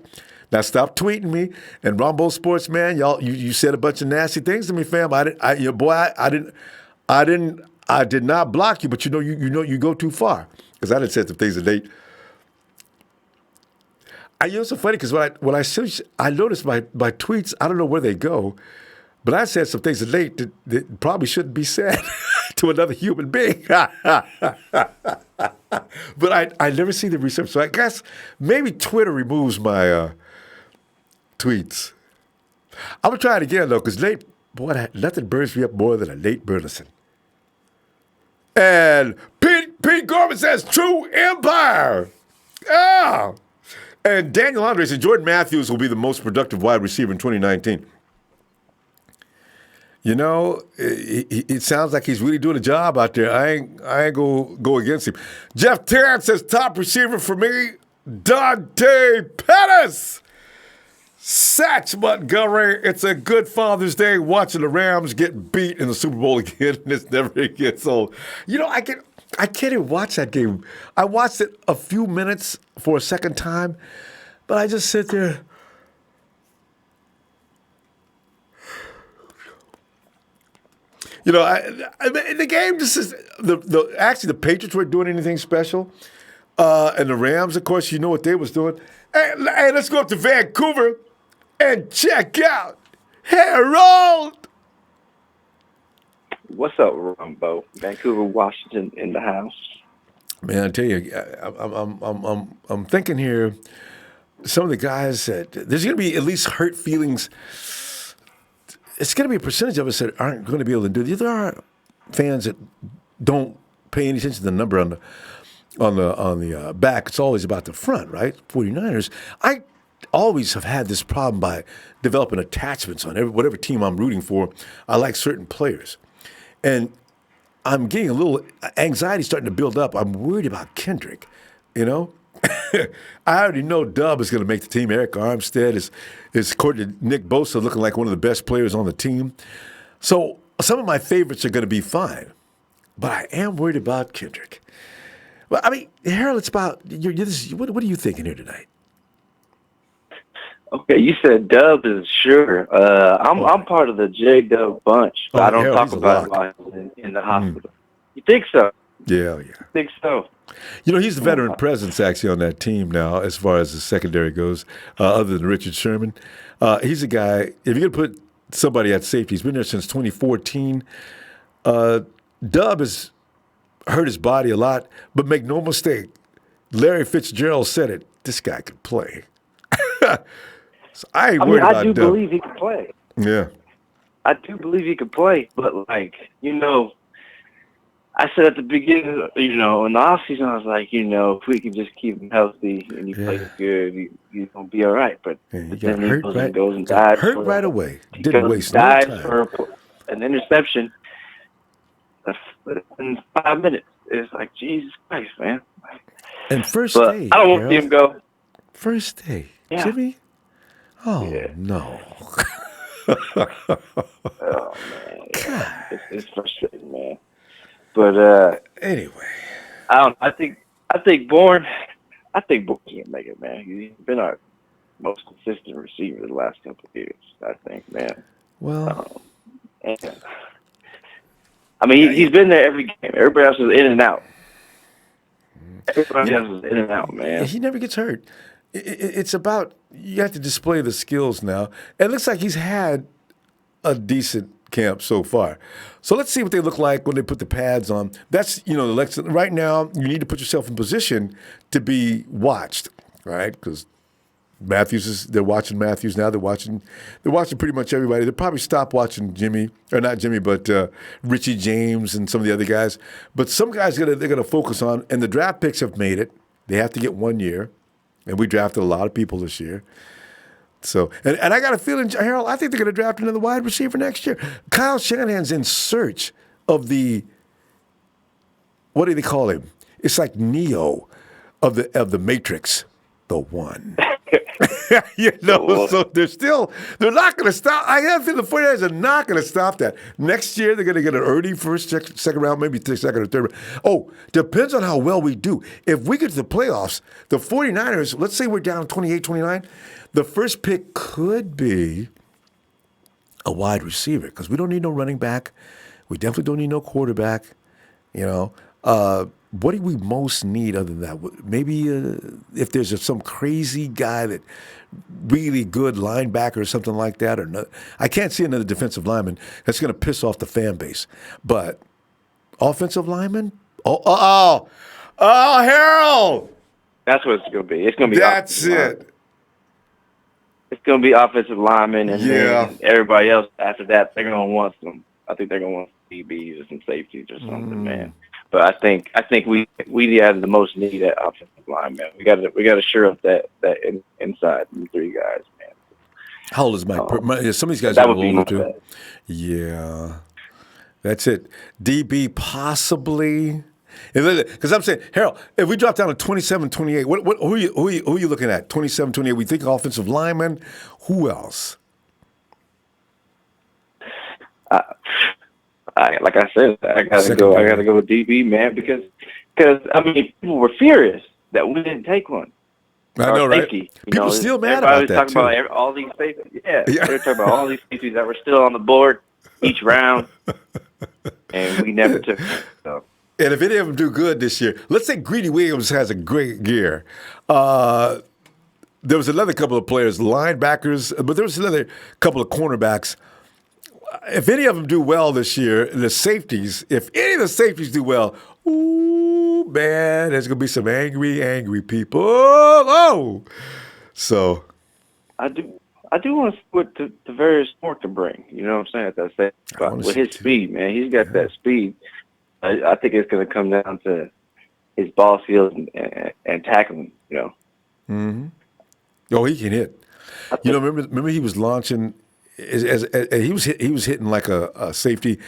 Now stop tweeting me. And Ronbo Sports, man, you said a bunch of nasty things to me, fam. I did not block you, but you go too far. Because I didn't say some things that they. It's so funny because when I noticed my tweets, I don't know where they go, but I said some things that probably shouldn't be said to another human being. But I never see the research, so I guess maybe Twitter removes my tweets. I'm gonna try it again though, because Nate, nothing burns me up more than a Nate Burleson. And Pete Gorman says, "True Empire." Ah. And Daniel Andre says Jordan Matthews will be the most productive wide receiver in 2019. It sounds like he's really doing a job out there. I ain't go against him. Jeff Terrence says top receiver for me, Dante Pettis. Satch Montgomery, it's a good Father's Day watching the Rams get beat in the Super Bowl again, and it's never gets old. I can't even watch that game. I watched it a few minutes for a second time, but I just sit there. The game just is actually the Patriots weren't doing anything special. And the Rams, of course, you know what they was doing. Hey, let's go up to Vancouver and check out Harold. What's up, Ronbo? Vancouver, Washington in the house. Man, I tell you, I'm thinking here. Some of the guys that there's going to be at least hurt feelings. It's going to be a percentage of us that aren't going to be able to do it. There are fans that don't pay any attention to the number on the back. It's always about the front, right? 49ers. I always have had this problem by developing attachments on whatever team I'm rooting for. I like certain players. And I'm getting a little anxiety starting to build up. I'm worried about Kendrick, you know? I already know Dub is going to make the team. Eric Armstead is according to Nick Bosa, looking like one of the best players on the team. So some of my favorites are going to be fine. But I am worried about Kendrick. Well, I mean, Harold, it's about what are you thinking here tonight? Okay, you said Dub is sure. I'm part of the J Dub bunch, but I don't Harold, talk about it while I'm in the hospital. You think so? Yeah. I think so. You know, he's the veteran presence actually on that team now as far as the secondary goes, other than Richard Sherman. He's a guy, if you're going to put somebody at safety, he's been there since 2014. Dub has hurt his body a lot, but make no mistake, Larry Fitzgerald said it, this guy could play. So I ain't worried about Dub. I do believe he could play. Yeah. I do believe he could play, but, like, you know, I said at the beginning, you know, in the offseason, I was like, you know, if we can just keep him healthy and he plays good, he's going to be all right. But he then got he goes and dies. Hurt right away. He Didn't waste no time. dies for an interception in 5 minutes. It's like, Jesus Christ, man. And first but day, I don't want to see him go. First day. Yeah. Jimmy? Oh, yeah. no. Oh, man. It's frustrating, man. But anyway, I think Bourne can make it, man. He's been our most consistent receiver the last couple of years, I think, man. Well, and, I mean, he's been there every game. Everybody else is in and out. Everybody else is in and out, man. He never gets hurt. It's about you have to display the skills now. It looks like he's had a decent camp so far. So let's see what they look like when they put the pads on. That's, you know, right now you need to put yourself in position to be watched, right? Because they're watching Matthews now. They're watching pretty much everybody. They'll probably stop watching Jimmy, or not Jimmy, but Richie James and some of the other guys. But some guys they're gonna focus on, and the draft picks have made it. They have to get 1 year, and we drafted a lot of people this year. So, and I got a feeling, Harold, I think they're going to draft another wide receiver next year. Kyle Shanahan's in search of what do they call him? It's like Neo of the Matrix, the one. You know, so they're not going to stop. I have a feeling the 49ers are not going to stop that. Next year, they're going to get an early first, second round, maybe second or third round. Oh, depends on how well we do. If we get to the playoffs, the 49ers, let's say we're down 28-29, the first pick could be a wide receiver because we don't need no running back. We definitely don't need no quarterback. You know, what do we most need other than that? Maybe if there's some crazy guy that really good linebacker or something like that. Or no, I can't see another defensive lineman that's going to piss off the fan base. But offensive lineman? Oh, Harold! That's what it's going to be. It's going to be. That's it. It's going to be offensive linemen, and then everybody else after that, they're going to want some. I think they're going to want DBs or some safeties or something, man. But I think we have the most need at offensive line, man. We got to shore up that inside the three guys, man. How old is Mike? Some of these guys that are would be older my too. bet. Yeah, that's it. DB possibly. Because I'm saying, Harold, if we drop down to 27-28, who are you looking at? 27-28. We think offensive lineman. Who else? Like I said, I gotta go with DB, man, because I mean, people were furious that we didn't take one. I know, right? Safety, people still mad about that too. Talking about all these safeties. Yeah, they're talking about all these safeties that were still on the board each round, and we never took them. So. And if any of them do good this year, let's say Greedy Williams has a great year. There was another couple of players, linebackers, but there was another couple of cornerbacks. If any of them do well this year, the safeties, if any of the safeties do well, ooh, man, there's going to be some angry people. Oh! So. I do want to see what the Verrett Sport can bring. You know what I'm saying? That's that. With his speed, man, he's got that speed. I think it's going to come down to his ball skills and tackling, you know. Mm-hmm. Oh, he can hit. You know, remember he was launching as he was hitting like a safety.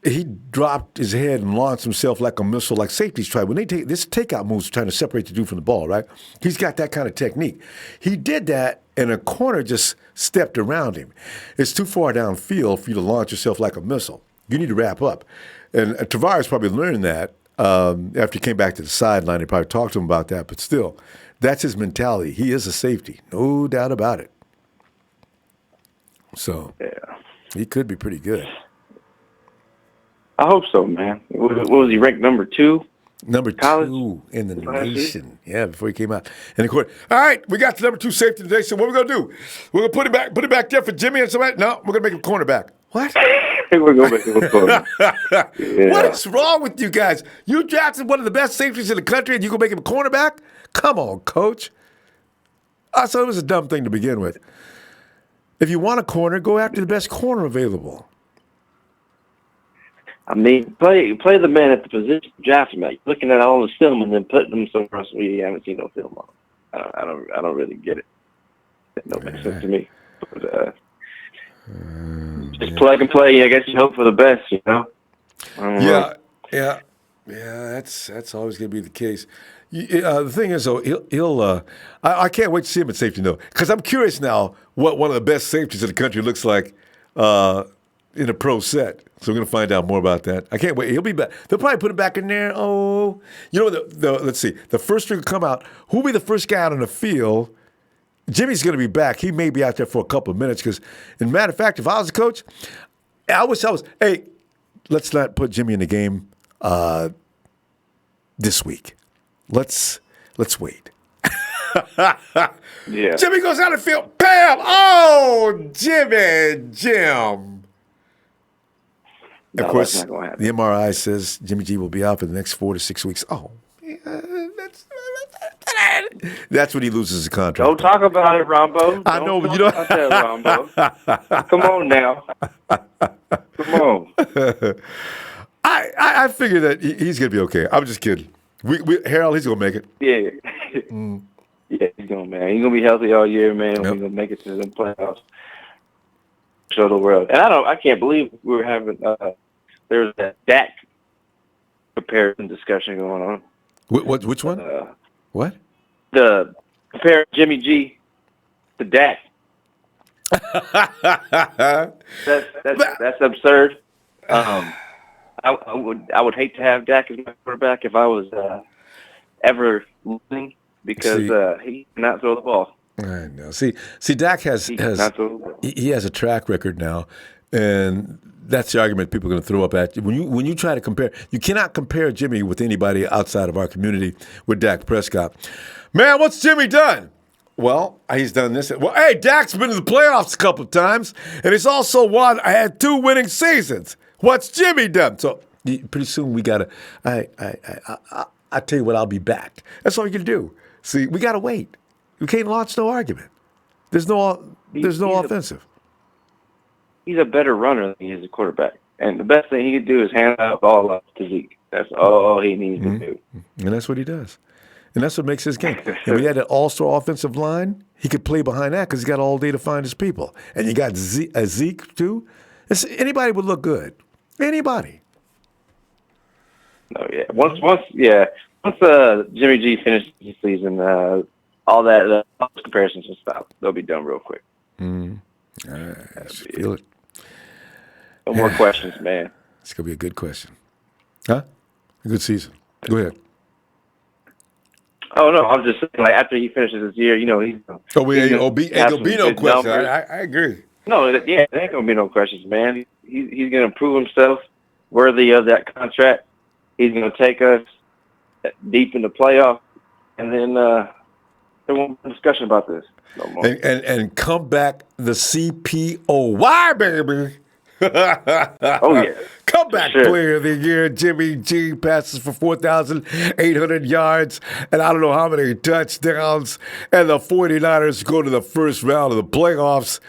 He dropped his head and launched himself like a missile, like safeties try. When they take this takeout moves, trying to separate the dude from the ball, right? He's got that kind of technique. He did that, and a corner just stepped around him. It's too far downfield for you to launch yourself like a missile. You need to wrap up. And Tavares probably learned that after he came back to the sideline. They probably talked to him about that, but still, that's his mentality. He is a safety, no doubt about it. So, he could be pretty good. I hope so, man. What was he ranked, number 2? Number 2 in the nation. Yeah, before he came out. And of course, all right, we got the number 2 safety today. So what we're gonna do? We're gonna put it back there for Jimmy and somebody. No, we're gonna make him cornerback. What? We're gonna make him a cornerback. Yeah. What is wrong with you guys? You drafted one of the best safeties in the country, and you gonna make him a cornerback? Come on, coach. I thought it was a dumb thing to begin with. If you want a corner, go after the best corner available. I mean, play the man at the position, draft him. Like, looking at all the film and then putting them somewhere else where you haven't seen no film on. I don't really get it. It don't make sense to me. But, just plug and play. I guess you hope for the best, you know. Yeah. That's always going to be the case. The thing is, though, he'll. I can't wait to see him at safety, though, because I'm curious now what one of the best safeties in the country looks like in a pro set. So we're going to find out more about that. I can't wait. He'll be back. They'll probably put him back in there. Oh, you know, let's see. The first string will come out. Who'll be the first guy out on the field? Jimmy's going to be back. He may be out there for a couple of minutes because, as a matter of fact, if I was a coach, I wish I was, hey, let's not put Jimmy in the game this week. Let's wait. Yeah. Jimmy goes out of the field. Bam! Oh, Jim. No, of course, that's not gonna happen. the MRI says Jimmy G will be out for the next 4 to 6 weeks. Oh, that's when he loses his contract. Don't talk about it, Ronbo. I know, but you know. About that, Ronbo. Come on now. Come on. I figure that he's going to be okay. I'm just kidding. Harold, he's going to make it. Yeah. Yeah, he's going to, man. He's going to be healthy all year, man. Yep. We're going to make it to the playoffs. Show the world. And I can't believe we were having, there's that Dak comparison discussion going on. Which one? What? The compare Jimmy G to Dak. That's absurd. I would hate to have Dak as my quarterback if I was ever losing because he cannot throw the ball. I know. See, Dak has he has a track record now, and that's the argument people are going to throw up at you. When you try to compare, you cannot compare Jimmy with anybody outside of our community with Dak Prescott. Man, what's Jimmy done? Well, he's done this. Well, hey, Dak's been to the playoffs a couple of times, and he's also had 2 winning seasons. What's Jimmy done? So pretty soon we got to I tell you what, I'll be back. That's all you can do. See, we got to wait. We can't launch no argument. There's no offensive. He's a better runner than he is a quarterback. And the best thing he can do is hand out ball up to Zeke. That's all he needs to do. And that's what he does. And that's what makes his game. And we had an all-star offensive line. He could play behind that because he's got all day to find his people. And you got Zeke, too. Anybody would look good. Anybody. Oh, yeah. Once Jimmy G finishes the season, all those comparisons will stop. They'll be done real quick. I feel it. No more questions, man. It's going to be a good question. Huh? A good season. Go ahead. Oh, no, I'm just saying, like, after he finishes this year, you know, he's ain't going to be no question. I agree. No, there ain't going to be no questions, man. He's going to prove himself worthy of that contract. he's going to take us deep in the playoff, and then there won't be discussion about this no more. And come back the CPOY, baby. Oh, yeah. Comeback player of the year, Jimmy G, passes for 4,800 yards and I don't know how many touchdowns. And the 49ers go to the first round of the playoffs.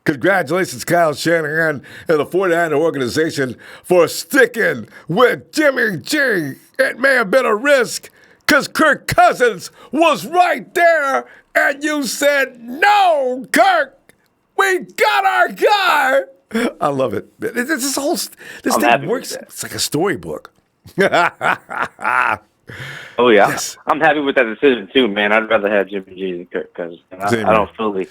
Congratulations, Kyle Shanahan and the 49er organization for sticking with Jimmy G. It may have been a risk because Kirk Cousins was right there and you said, no, Kirk, we got our guy. I love it. This thing works. It's like a storybook. Oh, yeah. Yes. I'm happy with that decision, too, man. I'd rather have Jimmy G than Kirk Cousins. I don't fully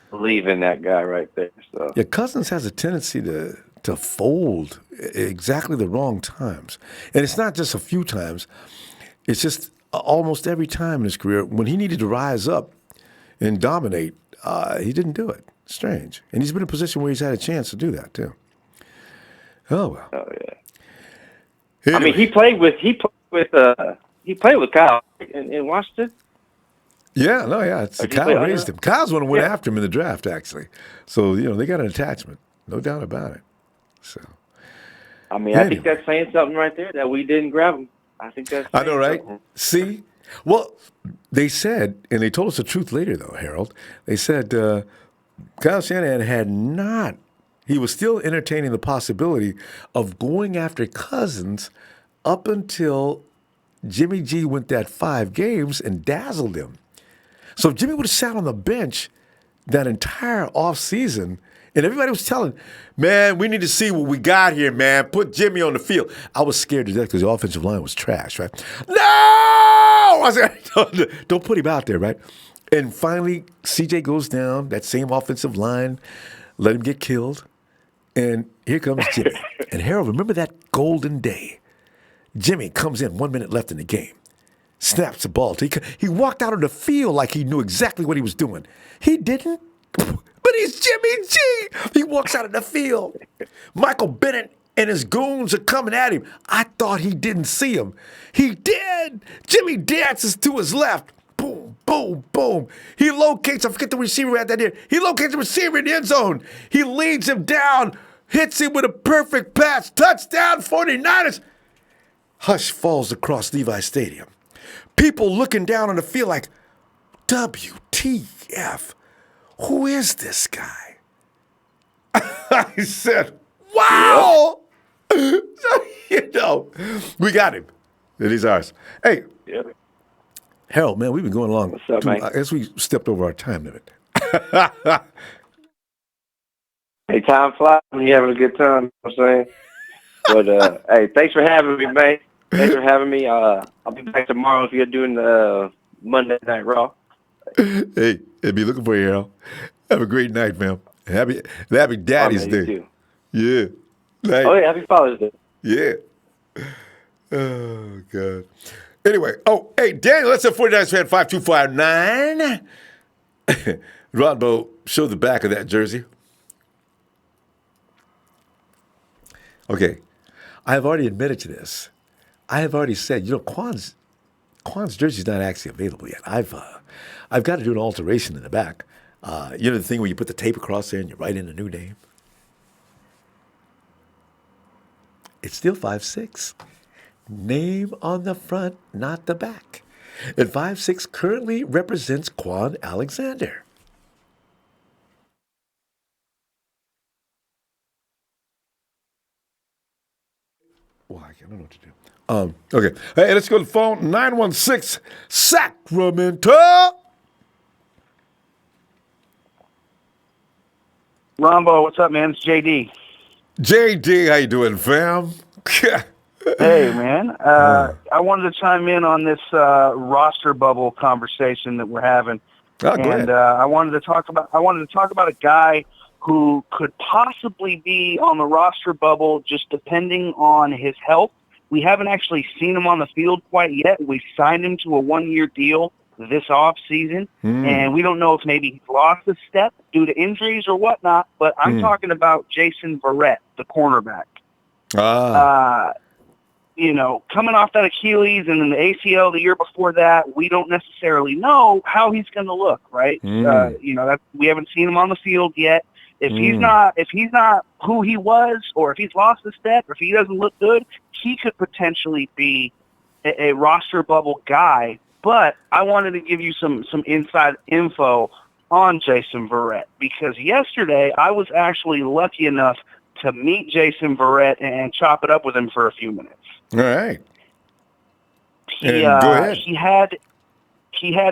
believe in that guy right there. So. Yeah, Cousins has a tendency to fold exactly the wrong times. And it's not just a few times. It's just almost every time in his career. When he needed to rise up and dominate, he didn't do it. Strange. And he's been in a position where he's had a chance to do that, too. Oh, well. Oh, yeah. Anyway. I mean, he played with Kyle in Washington. Yeah, it's Kyle raised him. Kyle's the one who went after him in the draft, actually. So, they got an attachment. No doubt about it. So, I mean, anyway. I think that's saying something right there that we didn't grab him. I think that's I know, right? Something. See? Well, they said, and they told us the truth later, though, Harold. They said Kyle Shanahan he was still entertaining the possibility of going after Cousins up until Jimmy G went that 5 games and dazzled him. So if Jimmy would have sat on the bench that entire offseason, and everybody was telling, man, we need to see what we got here, man. Put Jimmy on the field. I was scared to death because the offensive line was trash, right? No! I said, don't put him out there, right? And finally, CJ goes down, that same offensive line, let him get killed. And here comes Jimmy. And Harold, remember that golden day? Jimmy comes in 1 minute left in the game, snaps the ball. He walked out on the field like he knew exactly what he was doing. He didn't, but he's Jimmy G. He walks out of the field. Michael Bennett and his goons are coming at him. I thought he didn't see him. He did. Jimmy dances to his left. Boom, boom, boom. He locates, I forget the receiver at that there. He locates the receiver in the end zone. He leads him down, hits him with a perfect pass. Touchdown, 49ers. Hush falls across Levi Stadium. People looking down on the field like, WTF, who is this guy? I said, wow. So, we got him. And he's ours. Hey. Yeah. Harold, man, we've been going along. What's up, man? I guess we stepped over our time limit. Hey, time flies when you're having a good time, you know what I'm saying? But, hey, thanks for having me, man. Thanks for having me. I'll be back tomorrow if you're doing the Monday Night Raw. Hey, I'll be looking for you, Harold. Have a great night, man. Happy Daddy's Day. Too. Yeah. Night. Oh, yeah, happy Father's Day. Yeah. Oh, God. Anyway, hey, Daniel, that's a 49ers fan 5259. Ronbo, show the back of that jersey. Okay, I have already admitted to this. I have already said, Quan's jersey is not actually available yet. I've got to do an alteration in the back. The thing where you put the tape across there and you write in a new name. It's still 5'6". Name on the front, not the back. And 5'6" currently represents Quan Alexander. Well, I don't know what to do. Okay. Hey, let's go to the phone. 916 Sacramento. Ronbo, what's up, man? It's JD. JD, how you doing, fam? Hey, man. I wanted to chime in on this roster bubble conversation that we're having. Oh, go ahead. I wanted to talk about a guy who could possibly be on the roster bubble just depending on his health. We haven't actually seen him on the field quite yet. We signed him to a 1-year deal this off season, and we don't know if maybe he's lost a step due to injuries or whatnot, but I'm talking about Jason Verrett, the cornerback. coming off that Achilles and then the ACL the year before that, we don't necessarily know how he's going to look, right? We haven't seen him on the field yet. If he's not who he was, or if he's lost a step, or if he doesn't look good, he could potentially be a roster bubble guy. But I wanted to give you some inside info on Jason Verrett, because yesterday I was actually lucky enough to meet Jason Verrett and chop it up with him for a few minutes. All right. Go ahead. He had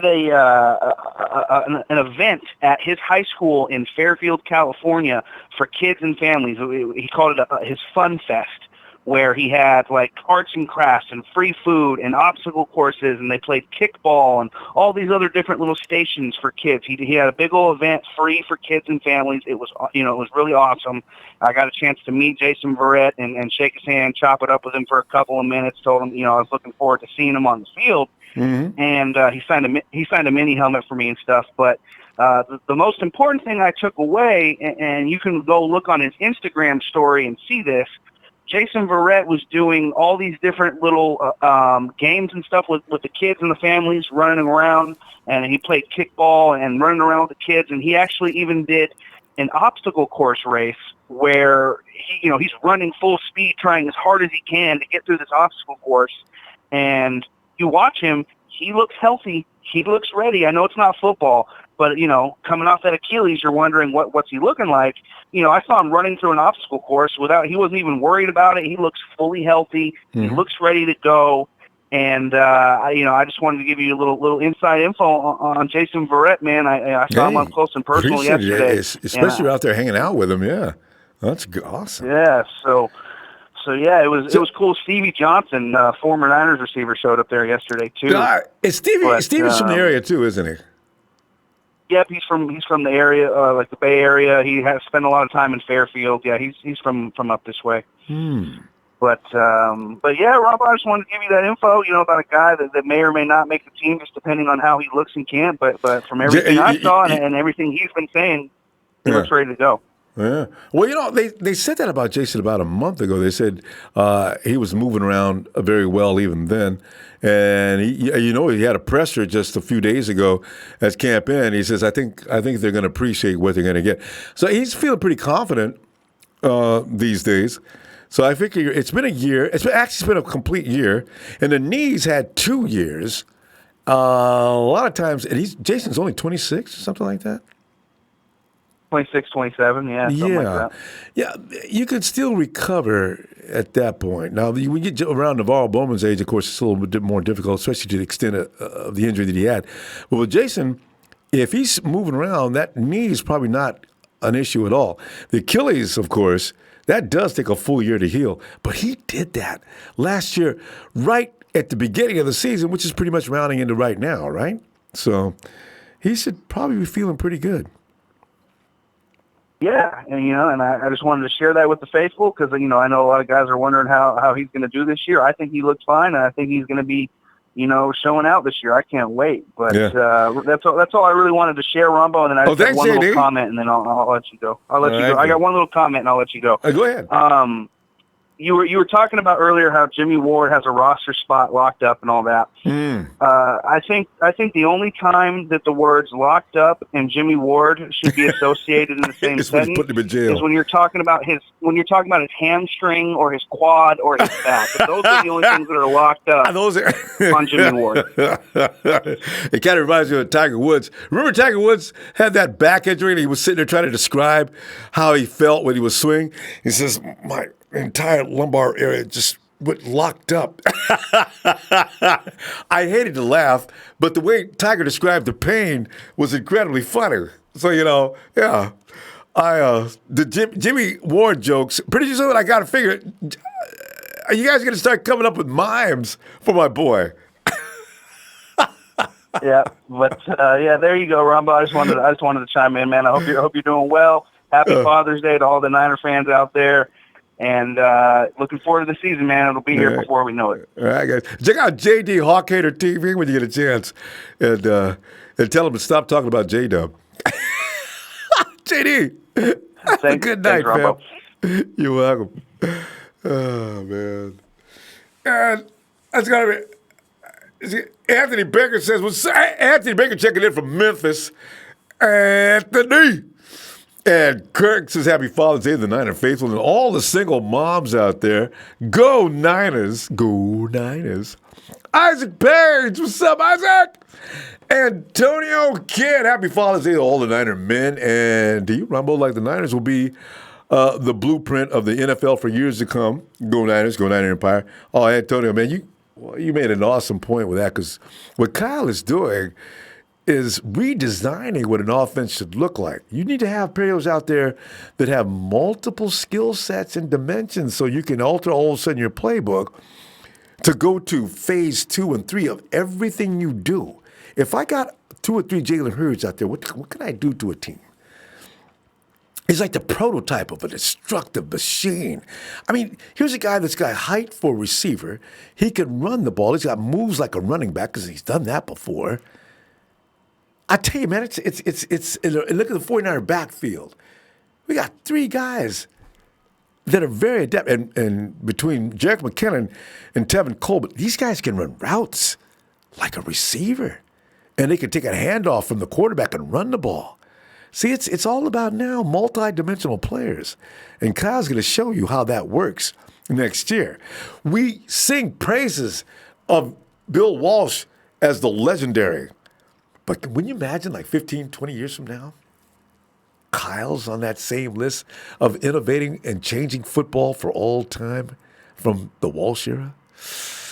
an event at his high school in Fairfield, California, for kids and families. He called it his Fun Fest, where he had like arts and crafts and free food and obstacle courses, and they played kickball and all these other different little stations for kids. He had a big old event free for kids and families. It was it was really awesome. I got a chance to meet Jason Verrett and shake his hand, chop it up with him for a couple of minutes. Told him I was looking forward to seeing him on the field. Mm-hmm. And he signed a mini helmet for me and stuff. But the most important thing I took away, and you can go look on his Instagram story and see this, Jason Verrett was doing all these different little games and stuff with the kids and the families, running around, and he played kickball and running around with the kids, and he actually even did an obstacle course race where he's running full speed, trying as hard as he can to get through this obstacle course. And you watch him, he looks healthy, he looks ready. I know it's not football, but coming off that Achilles, you're wondering what's he looking like. I saw him running through an obstacle course he wasn't even worried about it. He looks fully healthy. Mm-hmm. He looks ready to go. And I just wanted to give you a little inside info on Jason Verrett, man. I saw him up close and personal yesterday, especially out there hanging out with him. Yeah, that's awesome. Yeah, so yeah, it was cool. Stevie Johnson, former Niners receiver, showed up there yesterday too. Stevie's from the area too, isn't he? Yep, he's from the area, like the Bay Area. He has spent a lot of time in Fairfield. Yeah, he's from up this way. But yeah, Rob, I just wanted to give you that info, about a guy that may or may not make the team, just depending on how he looks in camp. But from everything I saw and everything he's been saying, he looks ready to go. Yeah. Well, they said that about Jason about a month ago. They said he was moving around very well even then. And he had a presser just a few days ago at Camp In. He says, I think they're going to appreciate what they're going to get. So he's feeling pretty confident these days. So I figure it's been a year. It's been a complete year. And the knees had 2 years. A lot of times, and Jason's only 26 or something like that. 26, 27, yeah, something like that. Yeah, you could still recover at that point. Now, when you get around Navarro Bowman's age, of course, it's a little bit more difficult, especially to the extent of the injury that he had. But with Jason, if he's moving around, that knee is probably not an issue at all. The Achilles, of course, that does take a full year to heal. But he did that last year right at the beginning of the season, which is pretty much rounding into right now, right? So he should probably be feeling pretty good. Yeah, and I just wanted to share that with the faithful because, I know a lot of guys are wondering how he's going to do this year. I think he looks fine, and I think he's going to be, showing out this year. I can't wait. But that's all I really wanted to share, Ronbo, and then I just have one little comment, and then I'll let you go. I'll let you go. I got one little comment, and I'll let you go. Go ahead. You were talking about earlier how Jimmy Ward has a roster spot locked up and all that. I think the only time that the words "locked up" and Jimmy Ward should be associated in the same sentence is when you're talking about his hamstring or his quad or his back. Those are the only things that are locked up on Jimmy Ward. It kind of reminds me of Tiger Woods. Remember Tiger Woods had that back injury and he was sitting there trying to describe how he felt when he was swinging. He says, "My entire lumbar area just went locked up." I hated to laugh, but the way Tiger described the pain was incredibly funny. So, yeah. The Jimmy Ward jokes, pretty soon I got to figure, are you guys going to start coming up with mimes for my boy? Yeah, but there you go, Ronbo. I just wanted to chime in, man. I hope you're doing well. Happy Father's Day to all the Niner fans out there. And looking forward to the season, man. It'll be here before we know it. All right, guys. Check out JD Hawkhater TV when you get a chance. And tell him to stop talking about J-Dub. JD, have a good night, man. You're welcome. Oh, man. And that's got to be. Anthony Baker says, well, Anthony Baker checking in from Memphis. Anthony. And Kirk says, happy Father's Day to the Niner faithful and all the single moms out there. Go Niners. Go Niners. Isaac Page, what's up, Isaac? Antonio Kidd, happy Father's Day to all the Niner men. And do you rumble like the Niners will be the blueprint of the NFL for years to come? Go Niners, go Niner Empire. Oh, Antonio, man, you made an awesome point with that because what Kyle is doing is redesigning what an offense should look like. You need to have players out there that have multiple skill sets and dimensions so you can alter all of a sudden your playbook to go to phase 2 and 3 of everything you do. If I got 2 or 3 Jalen Hurts out there, what can I do to a team? He's like the prototype of a destructive machine. I mean, here's a guy that's got height for a receiver. He can run the ball. He's got moves like a running back because he's done that before. I tell you, man, it's look at the 49er backfield. We got 3 guys that are very adept. And between Jerick McKinnon and Tevin Colbert, these guys can run routes like a receiver. And they can take a handoff from the quarterback and run the ball. See, it's all about now multi-dimensional players. And Kyle's going to show you how that works next year. We sing praises of Bill Walsh as the legendary. But can you imagine like 15, 20 years from now, Kyle's on that same list of innovating and changing football for all time from the Walsh era?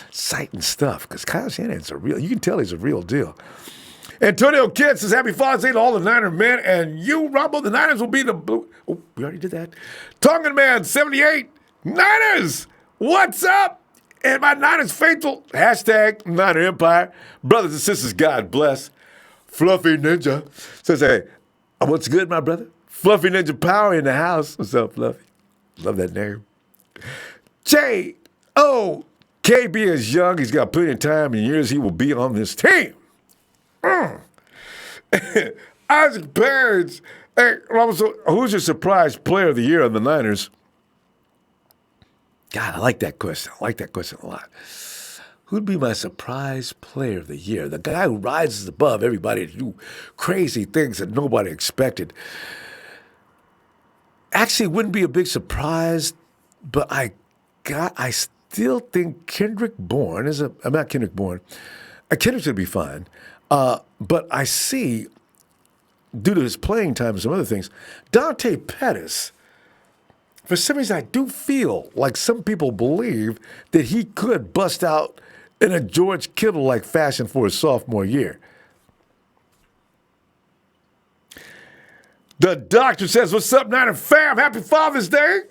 Exciting stuff, because Kyle Shanahan's you can tell he's a real deal. Antonio Kidd says, happy Father's Day to all the Niner men, and you, Ronbo, the Niners will be the blue. Oh, we already did that. Tongan Man, 78, Niners, what's up? And my Niners faithful, hashtag Niner Empire. Brothers and sisters, God bless. Fluffy Ninja says, hey, what's good, my brother? Fluffy Ninja Power in the house. What's up, Fluffy? Love that name. J.O. KB is young. He's got plenty of time and years he will be on this team. Isaac Page. Hey, Robinson, who's your surprise player of the year on the Niners? God, I like that question. I like that question a lot. Who'd be my surprise player of the year? The guy who rises above everybody to do crazy things that nobody expected. Actually, it wouldn't be a big surprise, but I still think Kendrick Bourne I'm not Kendrick Bourne. Kendrick's going to be fine. But I see, due to his playing time and some other things, Dante Pettis, for some reason I do feel like some people believe that he could bust out in a George Kittle-like fashion for his sophomore year. The doctor says, what's up, Niner fam? Happy Father's Day.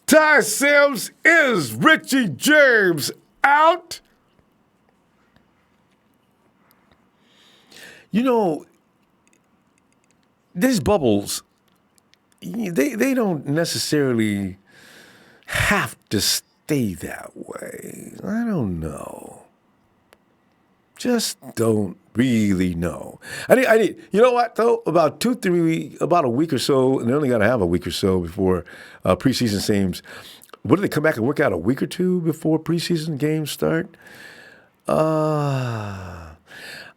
Ty Sims, is Richie James out? You know, these bubbles, they don't necessarily have to stay that way. I don't know. Just don't really know. I need. You know what though? About a week or so, and they only got to have a week or so before preseason games. What do they come back and work out a week or two before preseason games start? I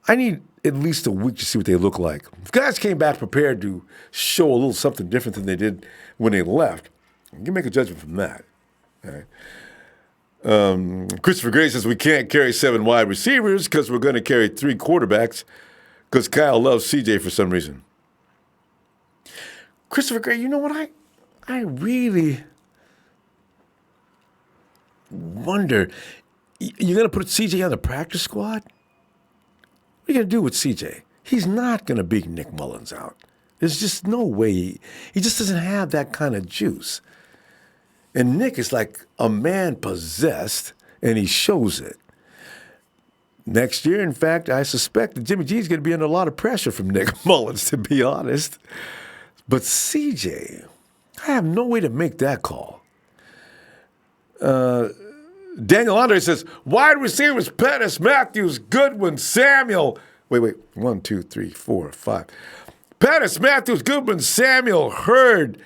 need at least a week to see what they look like. If guys came back prepared to show a little something different than they did when they left, you can make a judgment from that. All right. Christopher Gray says we can't carry 7 wide receivers because we're going to carry 3 quarterbacks because Kyle loves CJ for some reason. Christopher Gray, you know what? I really wonder, you're going to put CJ on the practice squad? What are you going to do with CJ? He's not going to beat Nick Mullins out. There's just no way. He just doesn't have that kind of juice. And Nick is like a man possessed, and he shows it. Next year, in fact, I suspect that Jimmy G is going to be under a lot of pressure from Nick Mullins, to be honest. But CJ, I have no way to make that call. Daniel Andre says, wide receivers, Pettis, Matthews, Goodwin, Samuel. Wait. 1, 2, 3, 4, 5. Pettis, Matthews, Goodwin, Samuel, Hurd,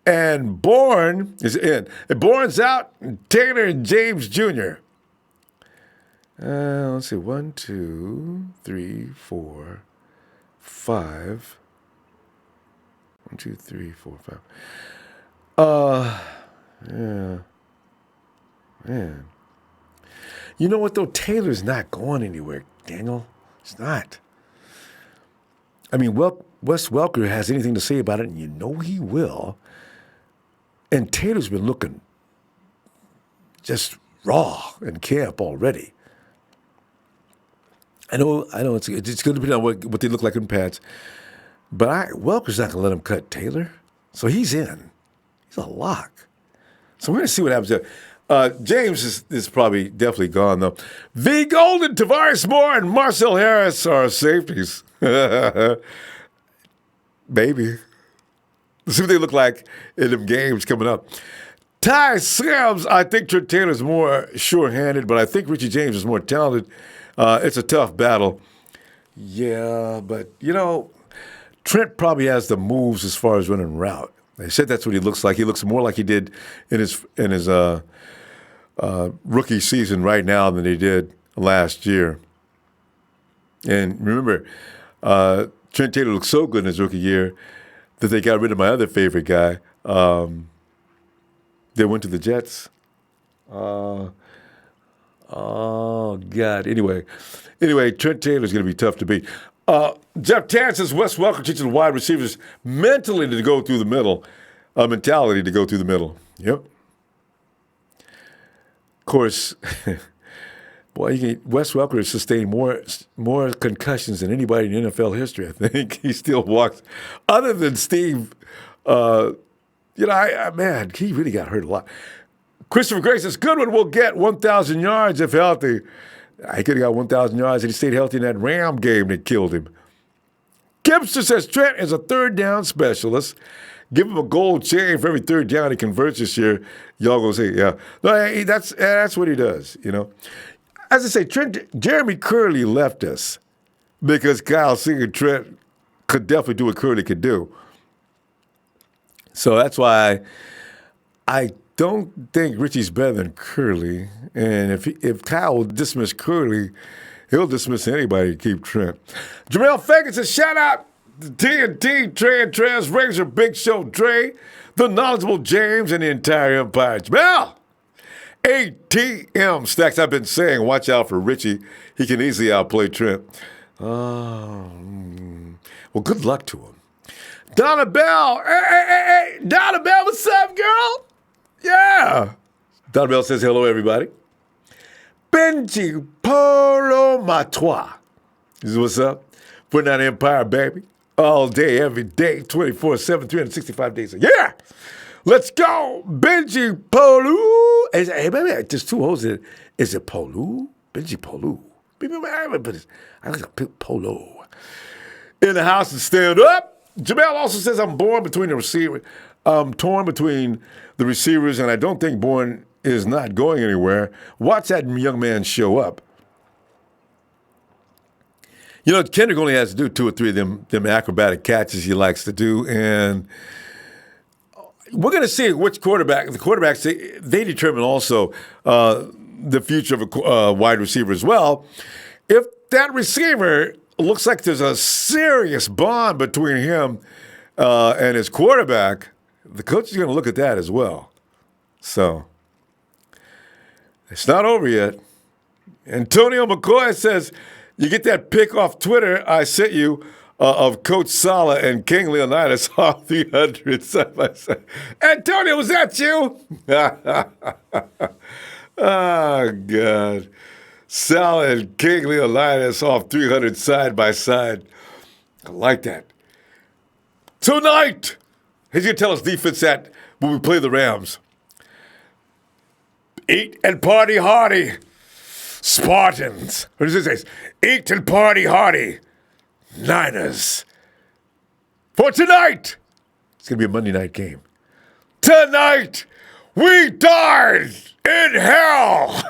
and Bourne is in. And Bourne's out, and Taylor and James Jr. Let's see. 1, 2, 3, 4, 5. 1, 2, 3, 4, 5. Yeah. Man. You know what, though? Taylor's not going anywhere, Daniel. It's not. I mean, Wes Welker has anything to say about it, and you know he will. And Taylor's been looking just raw in camp already. I know it's going to depend on what they look like in pads. But Welker's not going to let him cut Taylor. So he's in. He's a lock. So we're going to see what happens there. James is probably definitely gone, though. V. Golden, Tavares Moore, and Marcel Harris are safeties. Maybe. Let's see what they look like in them games coming up. Ty Sims, I think Trent Taylor's more sure-handed, but I think Richie James is more talented. It's a tough battle. Yeah, but, Trent probably has the moves as far as running route. They said that's what he looks like. He looks more like he did in his rookie season right now than he did last year. And remember, Trent Taylor looked so good in his rookie year that they got rid of my other favorite guy. They went to the Jets. Oh, God. Anyway, Trent Taylor's going to be tough to beat. Jeff Tan says Wes Welker teaches wide receivers mentality to go through the middle. Yep. Of course, boy, Wes Welker has sustained more concussions than anybody in NFL history, I think. He still walks. Other than Steve, man, he really got hurt a lot. Christopher Gray says Goodwin will get 1,000 yards if healthy. He could have got 1,000 yards and he stayed healthy in that Ram game that killed him. Gibson says Trent is a third down specialist. Give him a gold chain for every third down he converts this year. Y'all gonna say, yeah. No, that's what he does, As I say, Jeremy Curley left us because Kyle Singer Trent could definitely do what Curley could do. So that's why I don't think Richie's better than Curley. And if Kyle will dismiss Curley, he'll dismiss anybody to keep Trent. Jamel Fagan says, shout out to TNT, Trey and Trez, Razor, Big Show, Dre, the knowledgeable James, and the entire Empire. Jamel! ATM Stacks, I've been saying, watch out for Richie. He can easily outplay Trent. Well, good luck to him. Donna Bell. Hey. Donna Bell, what's up, girl? Yeah. Donna Bell says, hello, everybody. Benji Polo Matois. This is what's up. Putting out Empire, baby. All day, every day, 24/7, 365 days a year. Let's go, Benji Polu. Hey, baby, there's two holes in it. Is it Polu? Benji Polu. I like a Polo. In the house and stand up. Jamel also says I'm torn between the receivers, and I don't think Bourne is not going anywhere. Watch that young man show up. Kendrick only has to do 2 or 3 of them acrobatic catches he likes to do, and we're going to see which quarterback. The quarterbacks, they determine also the future of a wide receiver as well. If that receiver looks like there's a serious bond between him and his quarterback, the coach is going to look at that as well. So it's not over yet. Antonio McCoy says, you get that pic off Twitter I sent you of Coach Sala and King Leonidas off 300 side by side. Antonio, was that you? Oh, God. Sala and King Leonidas off 300 side by side. I like that. Tonight, he's going to tell us defense that when we play the Rams. Eat and party hardy. Spartans. What does it say? Eat and party hardy. Niners. For tonight. It's going to be a Monday night game. Tonight, we died in hell.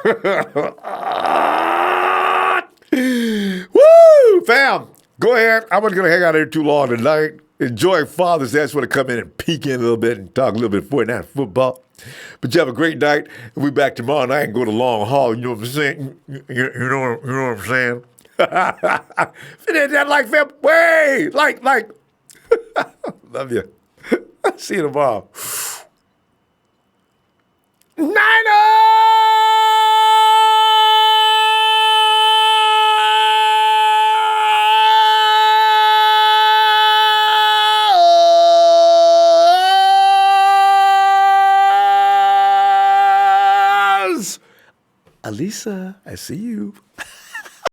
Woo, fam. Go ahead. I'm not going to hang out here too long tonight. enjoying Father's Day. I just want to come in and peek in a little bit and talk a little bit 49 football. But you have a great night. We'll be back tomorrow night and go to long haul. You know what I'm saying? You know what I'm saying? It ain't that like that way. Like. Love you. See you tomorrow. Niners! Alisa, I see you.